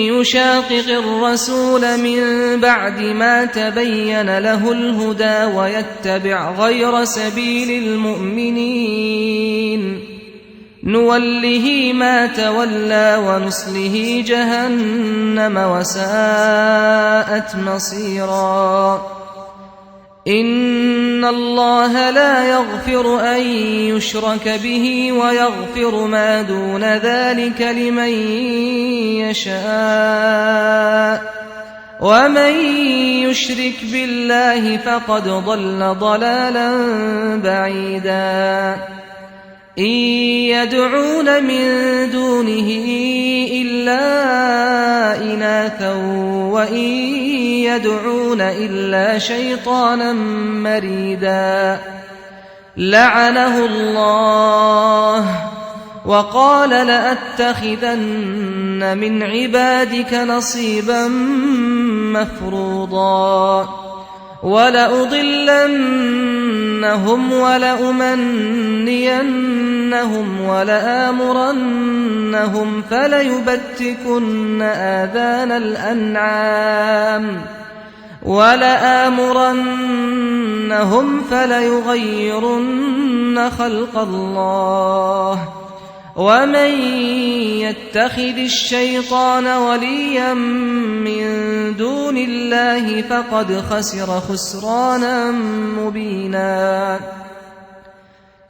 يشاقق الرسول من بعد ما تبين له الهدى ويتبع غير سبيل المؤمنين نوله ما تولى ونصله جهنم وساءت مصيرا إن الله لا يغفر أن يشرك به ويغفر ما دون ذلك لمن يشاء ومن يشرك بالله فقد ضل ضلالا بعيدا إن يدعون من دونه إلا إناثا وإن يدعون إلا شيطانا مريدا لعنه الله وقال لأتخذن من عبادك نصيبا مفروضا ولأضلنهم ولأمنينهم ولآمرنهم فليبتكن آذان الأنعام ولآمرنهم فليغيرن خلق الله ومن يتخذ الشيطان وليا من دون الله فقد خسر خسرانا مبينا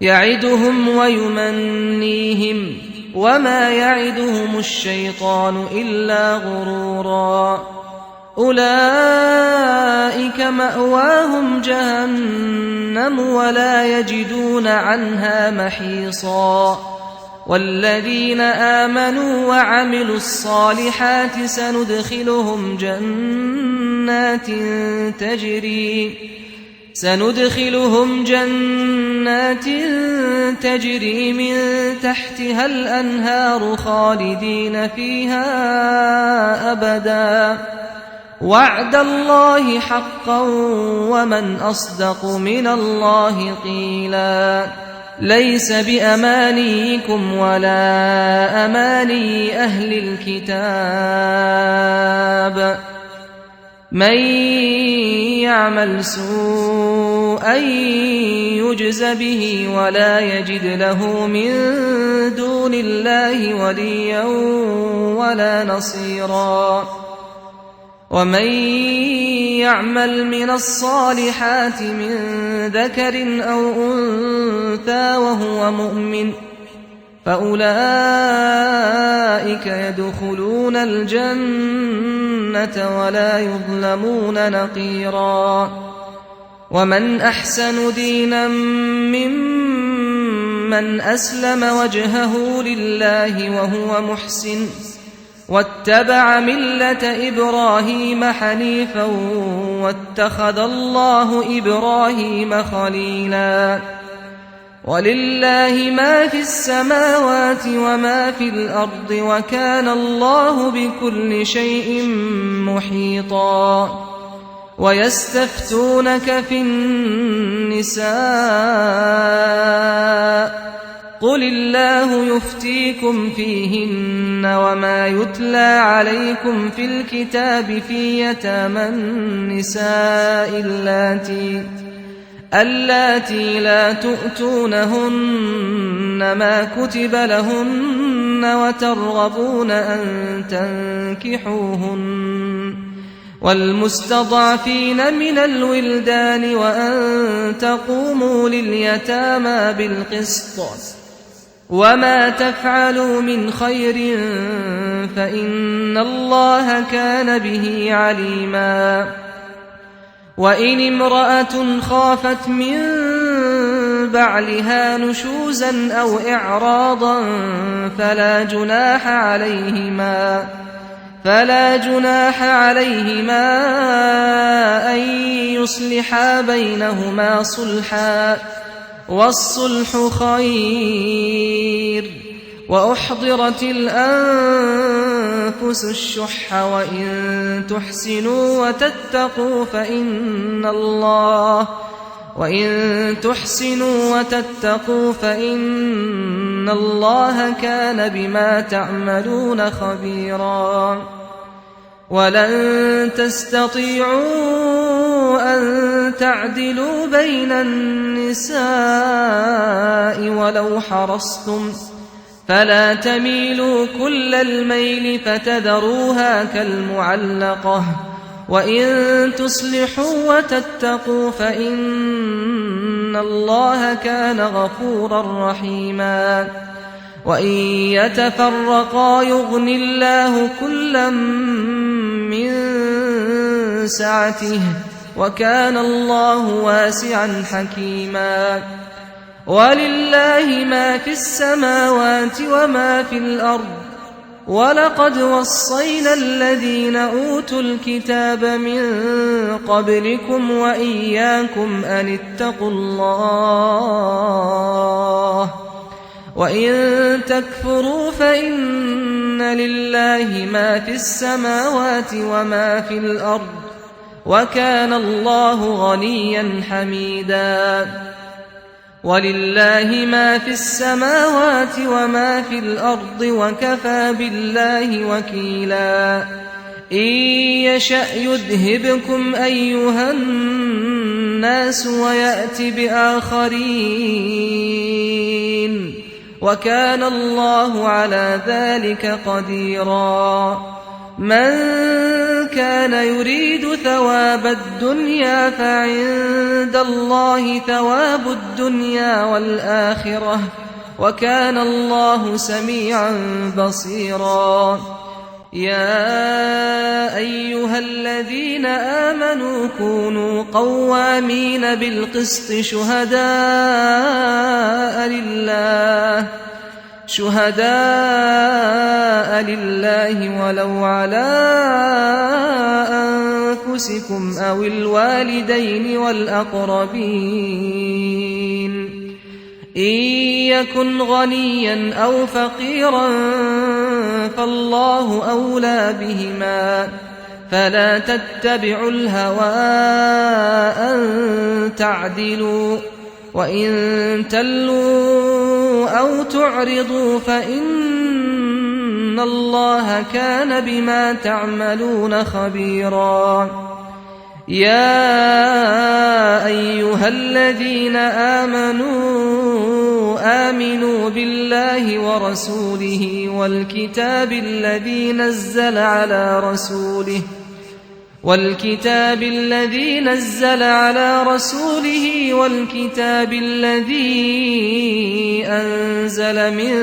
يعدهم ويمنيهم وما يعدهم الشيطان إلا غرورا أولئك مأواهم جهنم ولا يجدون عنها محيصا والذين آمنوا وعملوا الصالحات سندخلهم جنات تجري من تحتها الأنهار خالدين فيها أبدا وعد الله حقا ومن أصدق من الله قيلا ليس بأمانيكم ولا أماني أهل الكتاب من يعمل سوءا يجز به ولا يجد له من دون الله وليا ولا نصيرا ومن يعمل من الصالحات من ذكر أو أنثى وهو مؤمن فأولئك يدخلون الجنة ولا يظلمون نقيرا ومن أحسن دينا ممن أسلم وجهه لله وهو محسن واتبع ملة إبراهيم حنيفا واتخذ الله إبراهيم خليلا ولله ما في السماوات وما في الأرض وكان الله بكل شيء محيطا ويستفتونك في النساء قل الله يفتيكم فيهن وما يتلى عليكم في الكتاب في يتامى النساء اللاتي لا تؤتونهن ما كتب لهن وترغبون أن تنكحوهن والمستضعفين من الولدان وأن تقوموا لليتامى بالقسط وما تفعلوا من خير فإن الله كان به عليما وإن امرأة خافت من بعلها نشوزا أو إعراضا فلا جناح عليهما أن يصلحا بينهما صلحا والصلح خير وأحضرت الأنفس الشح وإن تحسنوا وتتقوا فإن الله كان بما تعملون خبيرا ولن تستطيعوا أن تعدلوا بين النساء ولو حرصتم فلا تميلوا كل الميل فتذروها كالمعلقة وإن تصلحوا وتتقوا فإن الله كان غفورا رحيما وإن يتفرقا يغن الله كلا من سعته وكان الله واسعا حكيما ولله ما في السماوات وما في الأرض ولقد وصينا الذين أوتوا الكتاب من قبلكم وإياكم أن اتقوا الله وإن تكفروا فإن لله ما في السماوات وما في الأرض وكان الله غنيا حميدا ولله ما في السماوات وما في الأرض وكفى بالله وكيلا إن يشأ يذهبكم أيها الناس ويأت بآخرين وكان الله على ذلك قديرا من كان يريد ثواب الدنيا فعند الله ثواب الدنيا والآخرة وكان الله سميعا بصيرا يا أيها الذين آمنوا كونوا قوامين بالقسط شهداء لله ولو على أنفسكم أو الوالدين والأقربين إن يكن غنيا أو فقيرا فالله أولى بهما فلا تتبعوا الهوى أن تعدلوا وإن تلوا أو تعرضوا فإن الله كان بما تعملون خبيرا يا أيها الذين آمنوا بالله ورسوله والكتاب الذي نزل على رسوله والكتاب الذي أنزل من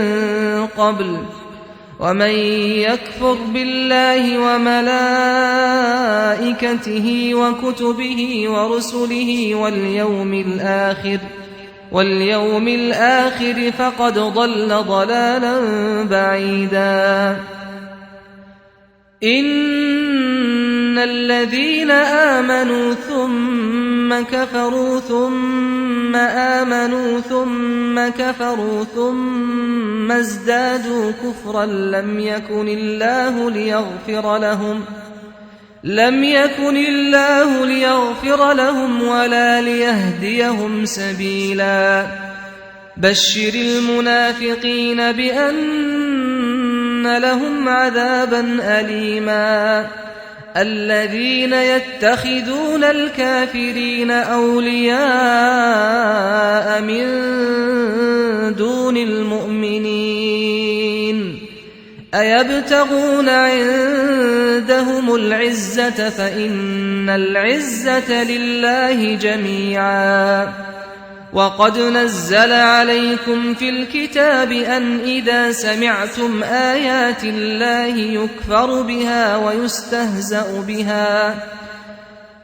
قبل ومن يكفر بالله وملائكته وكتبه ورسله واليوم الآخر فقد ضل ضلالا بعيدا إن الذين آمنوا ثم كفروا ثم آمنوا ثم كفروا ثم ازدادوا كفرا لم يكن الله ليغفر لهم ولا ليهديهم سبيلا بشر المنافقين بأن لهم عذابا أليما الذين يتخذون الكافرين أولياء من دون المؤمنين أيبتغون عندهم العزة فإن العزة لله جميعا وقد نزل عليكم في الكتاب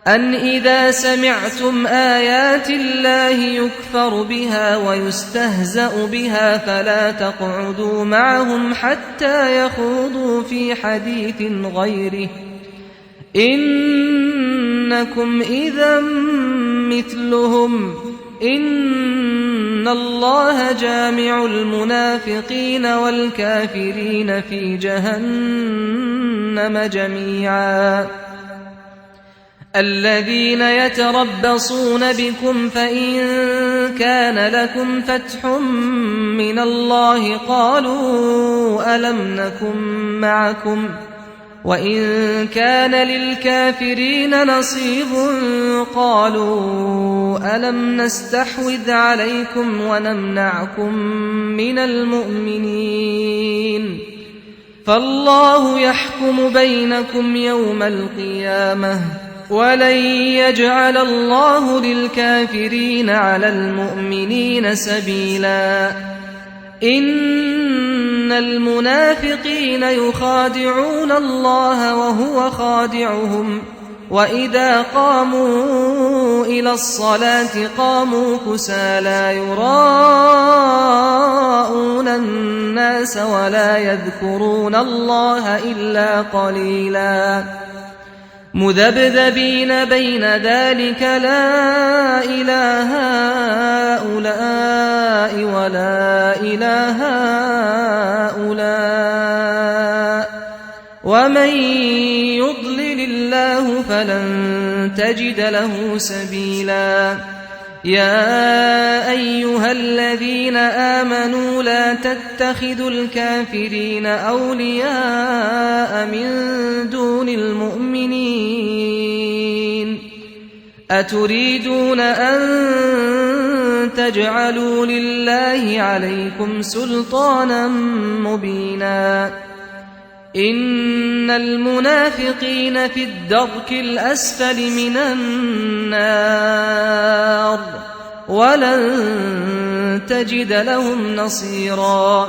أن إذا سمعتم آيات الله يكفر بها ويستهزأ بها فلا تقعدوا معهم حتى يخوضوا في حديث غيره إنكم إذا مثلهم إن الله جامع المنافقين والكافرين في جهنم جميعا الذين يتربصون بكم فإن كان لكم فتح من الله قالوا ألم نكن معكم وإن كان للكافرين نصيب قالوا ألم نستحوذ عليكم ونمنعكم من المؤمنين فالله يحكم بينكم يوم القيامة ولن يجعل الله للكافرين على المؤمنين سبيلا إن المنافقين يخادعون الله وهو خادعهم وإذا قاموا إلى الصلاة قاموا كسالى يراءون الناس ولا يذكرون الله إلا قليلا مذبذبين بين ذلك لا إله هؤلاء ولا إله هؤلاء ومن يضلل الله فلن تجد له سبيلا يا أيها الذين آمنوا لا تتخذوا الكافرين أولياء من دون المؤمنين أتريدون أن تجعلوا لله عليكم سلطانا مبينا إن المنافقين في الدرك الأسفل من النار ولن تجد لهم نصيرا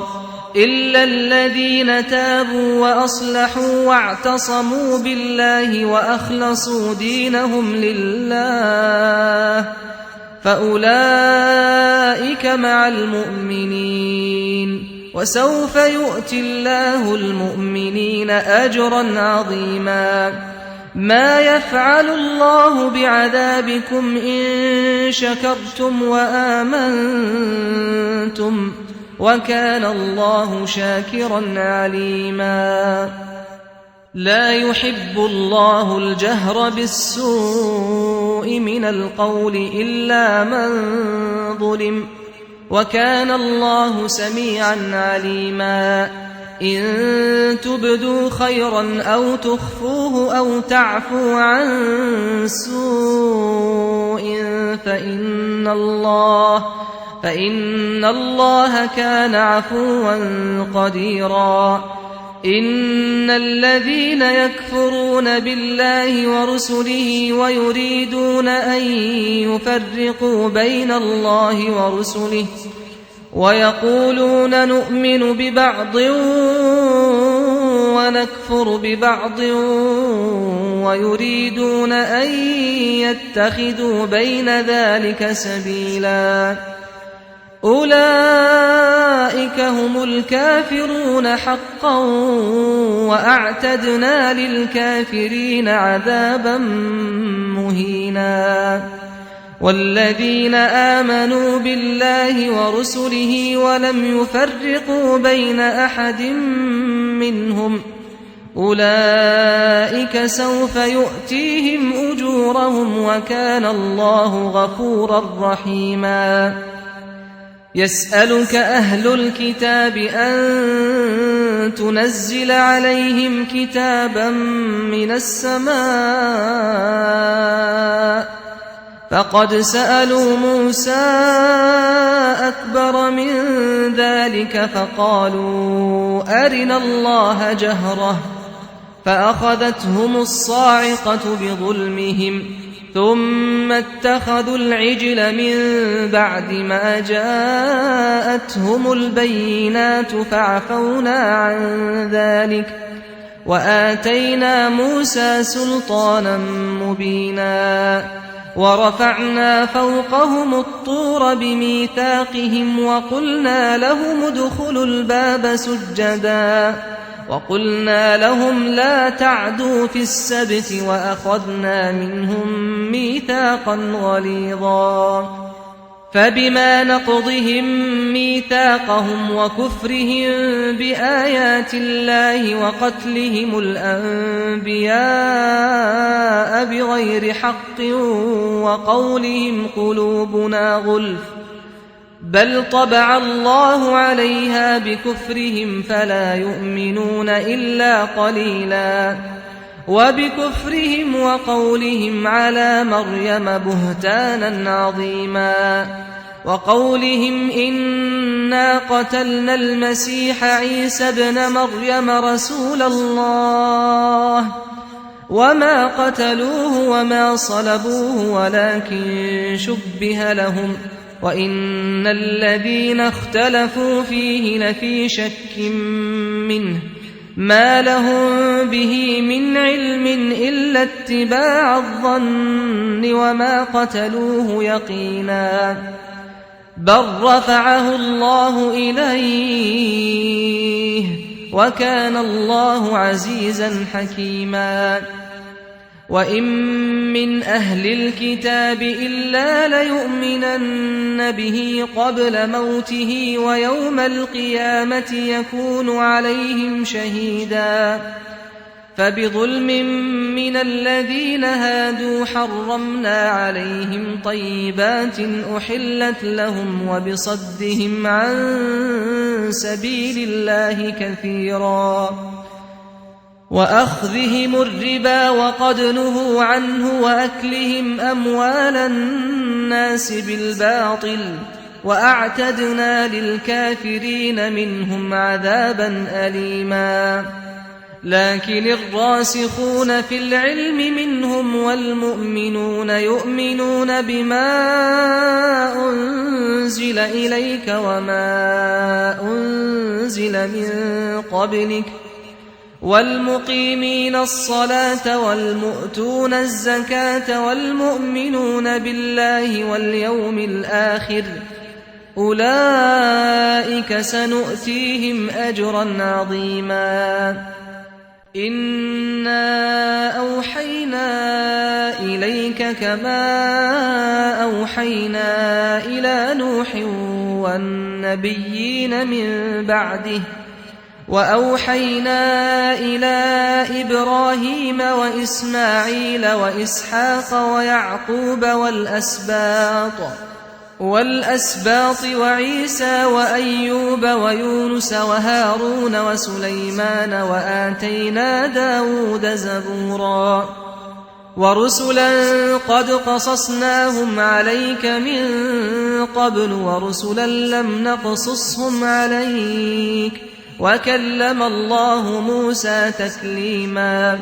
إلا الذين تابوا وأصلحوا واعتصموا بالله وأخلصوا دينهم لله فأولئك مع المؤمنين وسوف يؤتي الله المؤمنين أجرا عظيما ما يفعل الله بعذابكم إن شكرتم وآمنتم وكان الله شاكرا عليما لا يحب الله الجهر بالسوء من القول إلا من ظلم وكان الله سميعا عليما إن تبدوا خيرا أو تخفوه أو تعفوا عن سوء فإن الله كان عفوا قديرا إن الذين يكفرون بالله ورسله ويريدون أن يفرقوا بين الله ورسله ويقولون نؤمن ببعض ونكفر ببعض ويريدون أن يتخذوا بين ذلك سبيلا أولئك هم الكافرون حقا وأعتدنا للكافرين عذابا مهينا والذين آمنوا بالله ورسله ولم يفرقوا بين أحد منهم أولئك سوف يؤتيهم أجورهم وكان الله غفورا رحيما يسألك أهل الكتاب أن تنزل عليهم كتابا من السماء فقد سألوا موسى أكبر من ذلك فقالوا أرنا الله جهرة فأخذتهم الصاعقة بظلمهم ثم اتخذوا العجل من بعد ما جاءتهم البينات فعفونا عن ذلك وآتينا موسى سلطانا مبينا ورفعنا فوقهم الطور بميثاقهم وقلنا لهم ادخلوا الباب سجدا وقلنا لهم لا تعدوا في السبت وأخذنا منهم ميثاقا غليظا فبما نقضهم ميثاقهم وكفرهم بآيات الله وقتلهم الأنبياء بغير حق وقولهم قلوبنا غلف بل طبع الله عليها بكفرهم فلا يؤمنون إلا قليلا وبكفرهم وقولهم على مريم بهتانا عظيما وقولهم إنا قتلنا المسيح عيسى ابن مريم رسول الله وما قتلوه وما صلبوه ولكن شبه لهم وإن الذين اختلفوا فيه لفي شك منه ما لهم به من علم إلا اتباع الظن وما قتلوه يقينا بل رفعه الله إليه وكان الله عزيزا حكيما وإن من أهل الكتاب إلا ليؤمنن به قبل موته ويوم القيامة يكون عليهم شهيدا فبظلم من الذين هادوا حرمنا عليهم طيبات أحلت لهم وبصدهم عن سبيل الله كثيرا وأخذهم الربا وقد نهوا عنه وأكلهم أموال الناس بالباطل وأعتدنا للكافرين منهم عذابا أليما لكن الراسخون في العلم منهم والمؤمنون يؤمنون بما أنزل إليك وما أنزل من قبلك والمقيمين الصلاة والمؤتون الزكاة والمؤمنون بالله واليوم الآخر أولئك سنؤتيهم أجرا عظيما إنا أوحينا إليك كما أوحينا إلى نوح والنبيين من بعده وأوحينا إلى إبراهيم وإسماعيل وإسحاق ويعقوب والأسباط وعيسى وأيوب ويونس وهارون وسليمان وآتينا داود زبورا ورسلا قد قصصناهم عليك من قبل ورسلا لم نقصصهم عليك وكلم الله موسى تكليما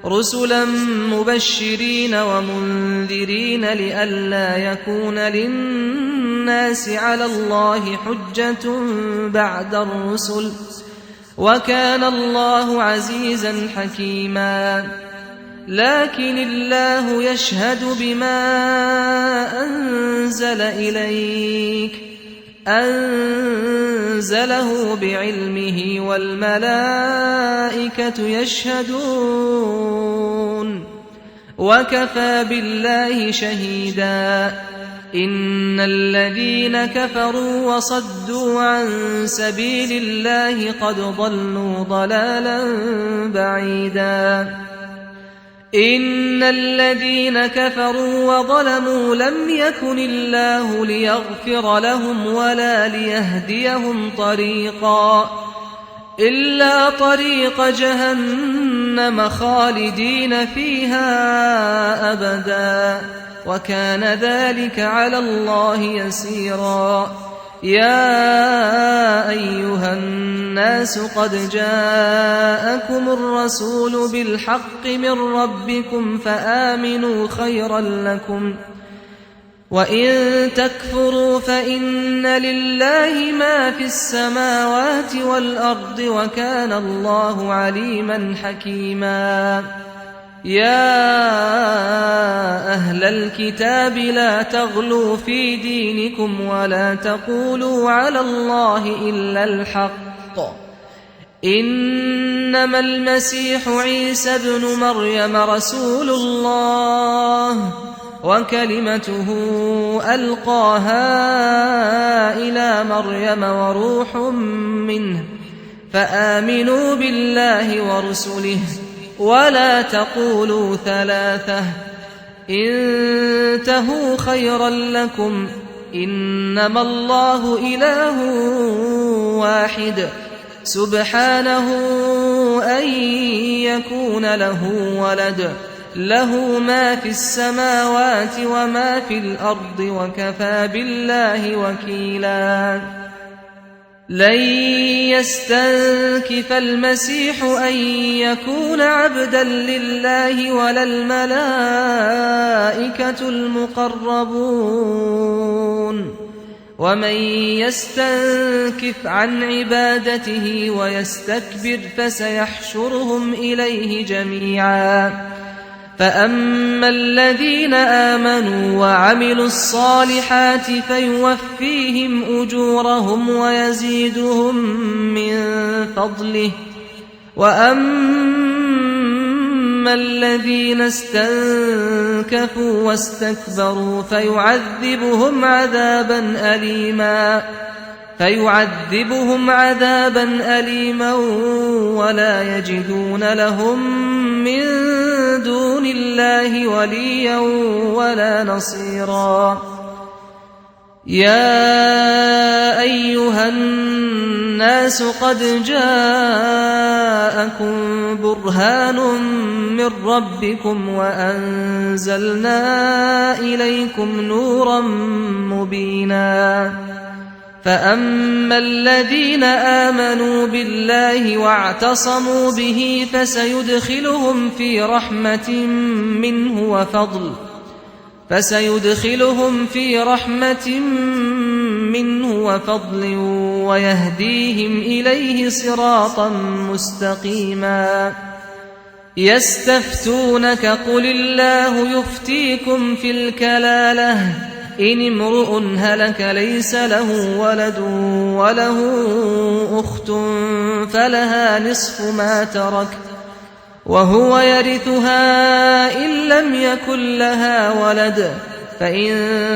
رسلا مبشرين ومنذرين لئلا يكون للناس على الله حجة بعد الرسل وكان الله عزيزا حكيما لكن الله يشهد بما أنزل إليك أنزله بعلمه والملائكة يشهدون وكفى بالله شهيدا إن الذين كفروا وصدوا عن سبيل الله قد ضلوا ضلالا بعيدا إن الذين كفروا وظلموا لم يكن الله ليغفر لهم ولا ليهديهم طريقا إلا طريق جهنم خالدين فيها أبدا وكان ذلك على الله يسيرا. يا أيها الناس قد جاءكم الرسول بالحق من ربكم فآمنوا خيرا لكم، وإن تكفروا فإن لله ما في السماوات والأرض وكان الله عليما حكيما. يا أهل الكتاب لا تغلوا في دينكم ولا تقولوا على الله إلا الحق، إنما المسيح عيسى ابن مريم رسول الله وكلمته ألقاها إلى مريم وروح منه، فآمنوا بالله ورسله ولا تقولوا ثلاثة، انتهوا خيرا لكم، إنما الله إله واحد سبحانه أن يكون له ولد، له ما في السماوات وما في الأرض وكفى بالله وكيلا. لن يستنكف المسيح أن يكون عبدا لله ولا الملائكة المقربون، ومن يستنكف عن عبادته ويستكبر فسيحشرهم إليه جميعا. فأما الذين آمنوا وعملوا الصالحات فيوفيهم أجورهم ويزيدهم من فضله، وأما الذين استنكفوا واستكبروا فيعذبهم عذابا أليما ولا يجدون لهم من دون الله وليا ولا نصيرا. يا أيها الناس قد جاءكم برهان من ربكم وأنزلنا إليكم نورا مبينا. فأما الذين آمنوا بالله واعتصموا به فسيدخلهم في رحمة منه وفضل ويهديهم إليه صراطا مستقيما. يستفتونك قل الله يفتيكم في الكلالة إن امرؤ هلك ليس له ولد وله أخت فلها نصف ما ترك وهو يرثها إن لم يكن لها ولد، فإن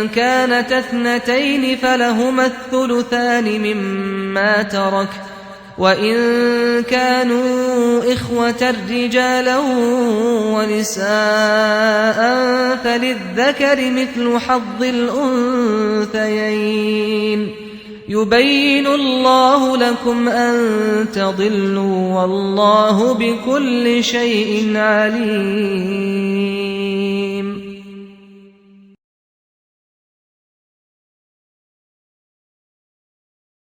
كانت اثنتين فلهما الثلثان مما ترك، وإن كانوا إخوة رجالا ونساء فللذكر مثل حظ الأنثيين. يبين الله لكم أن تضلوا والله بكل شيء عليم.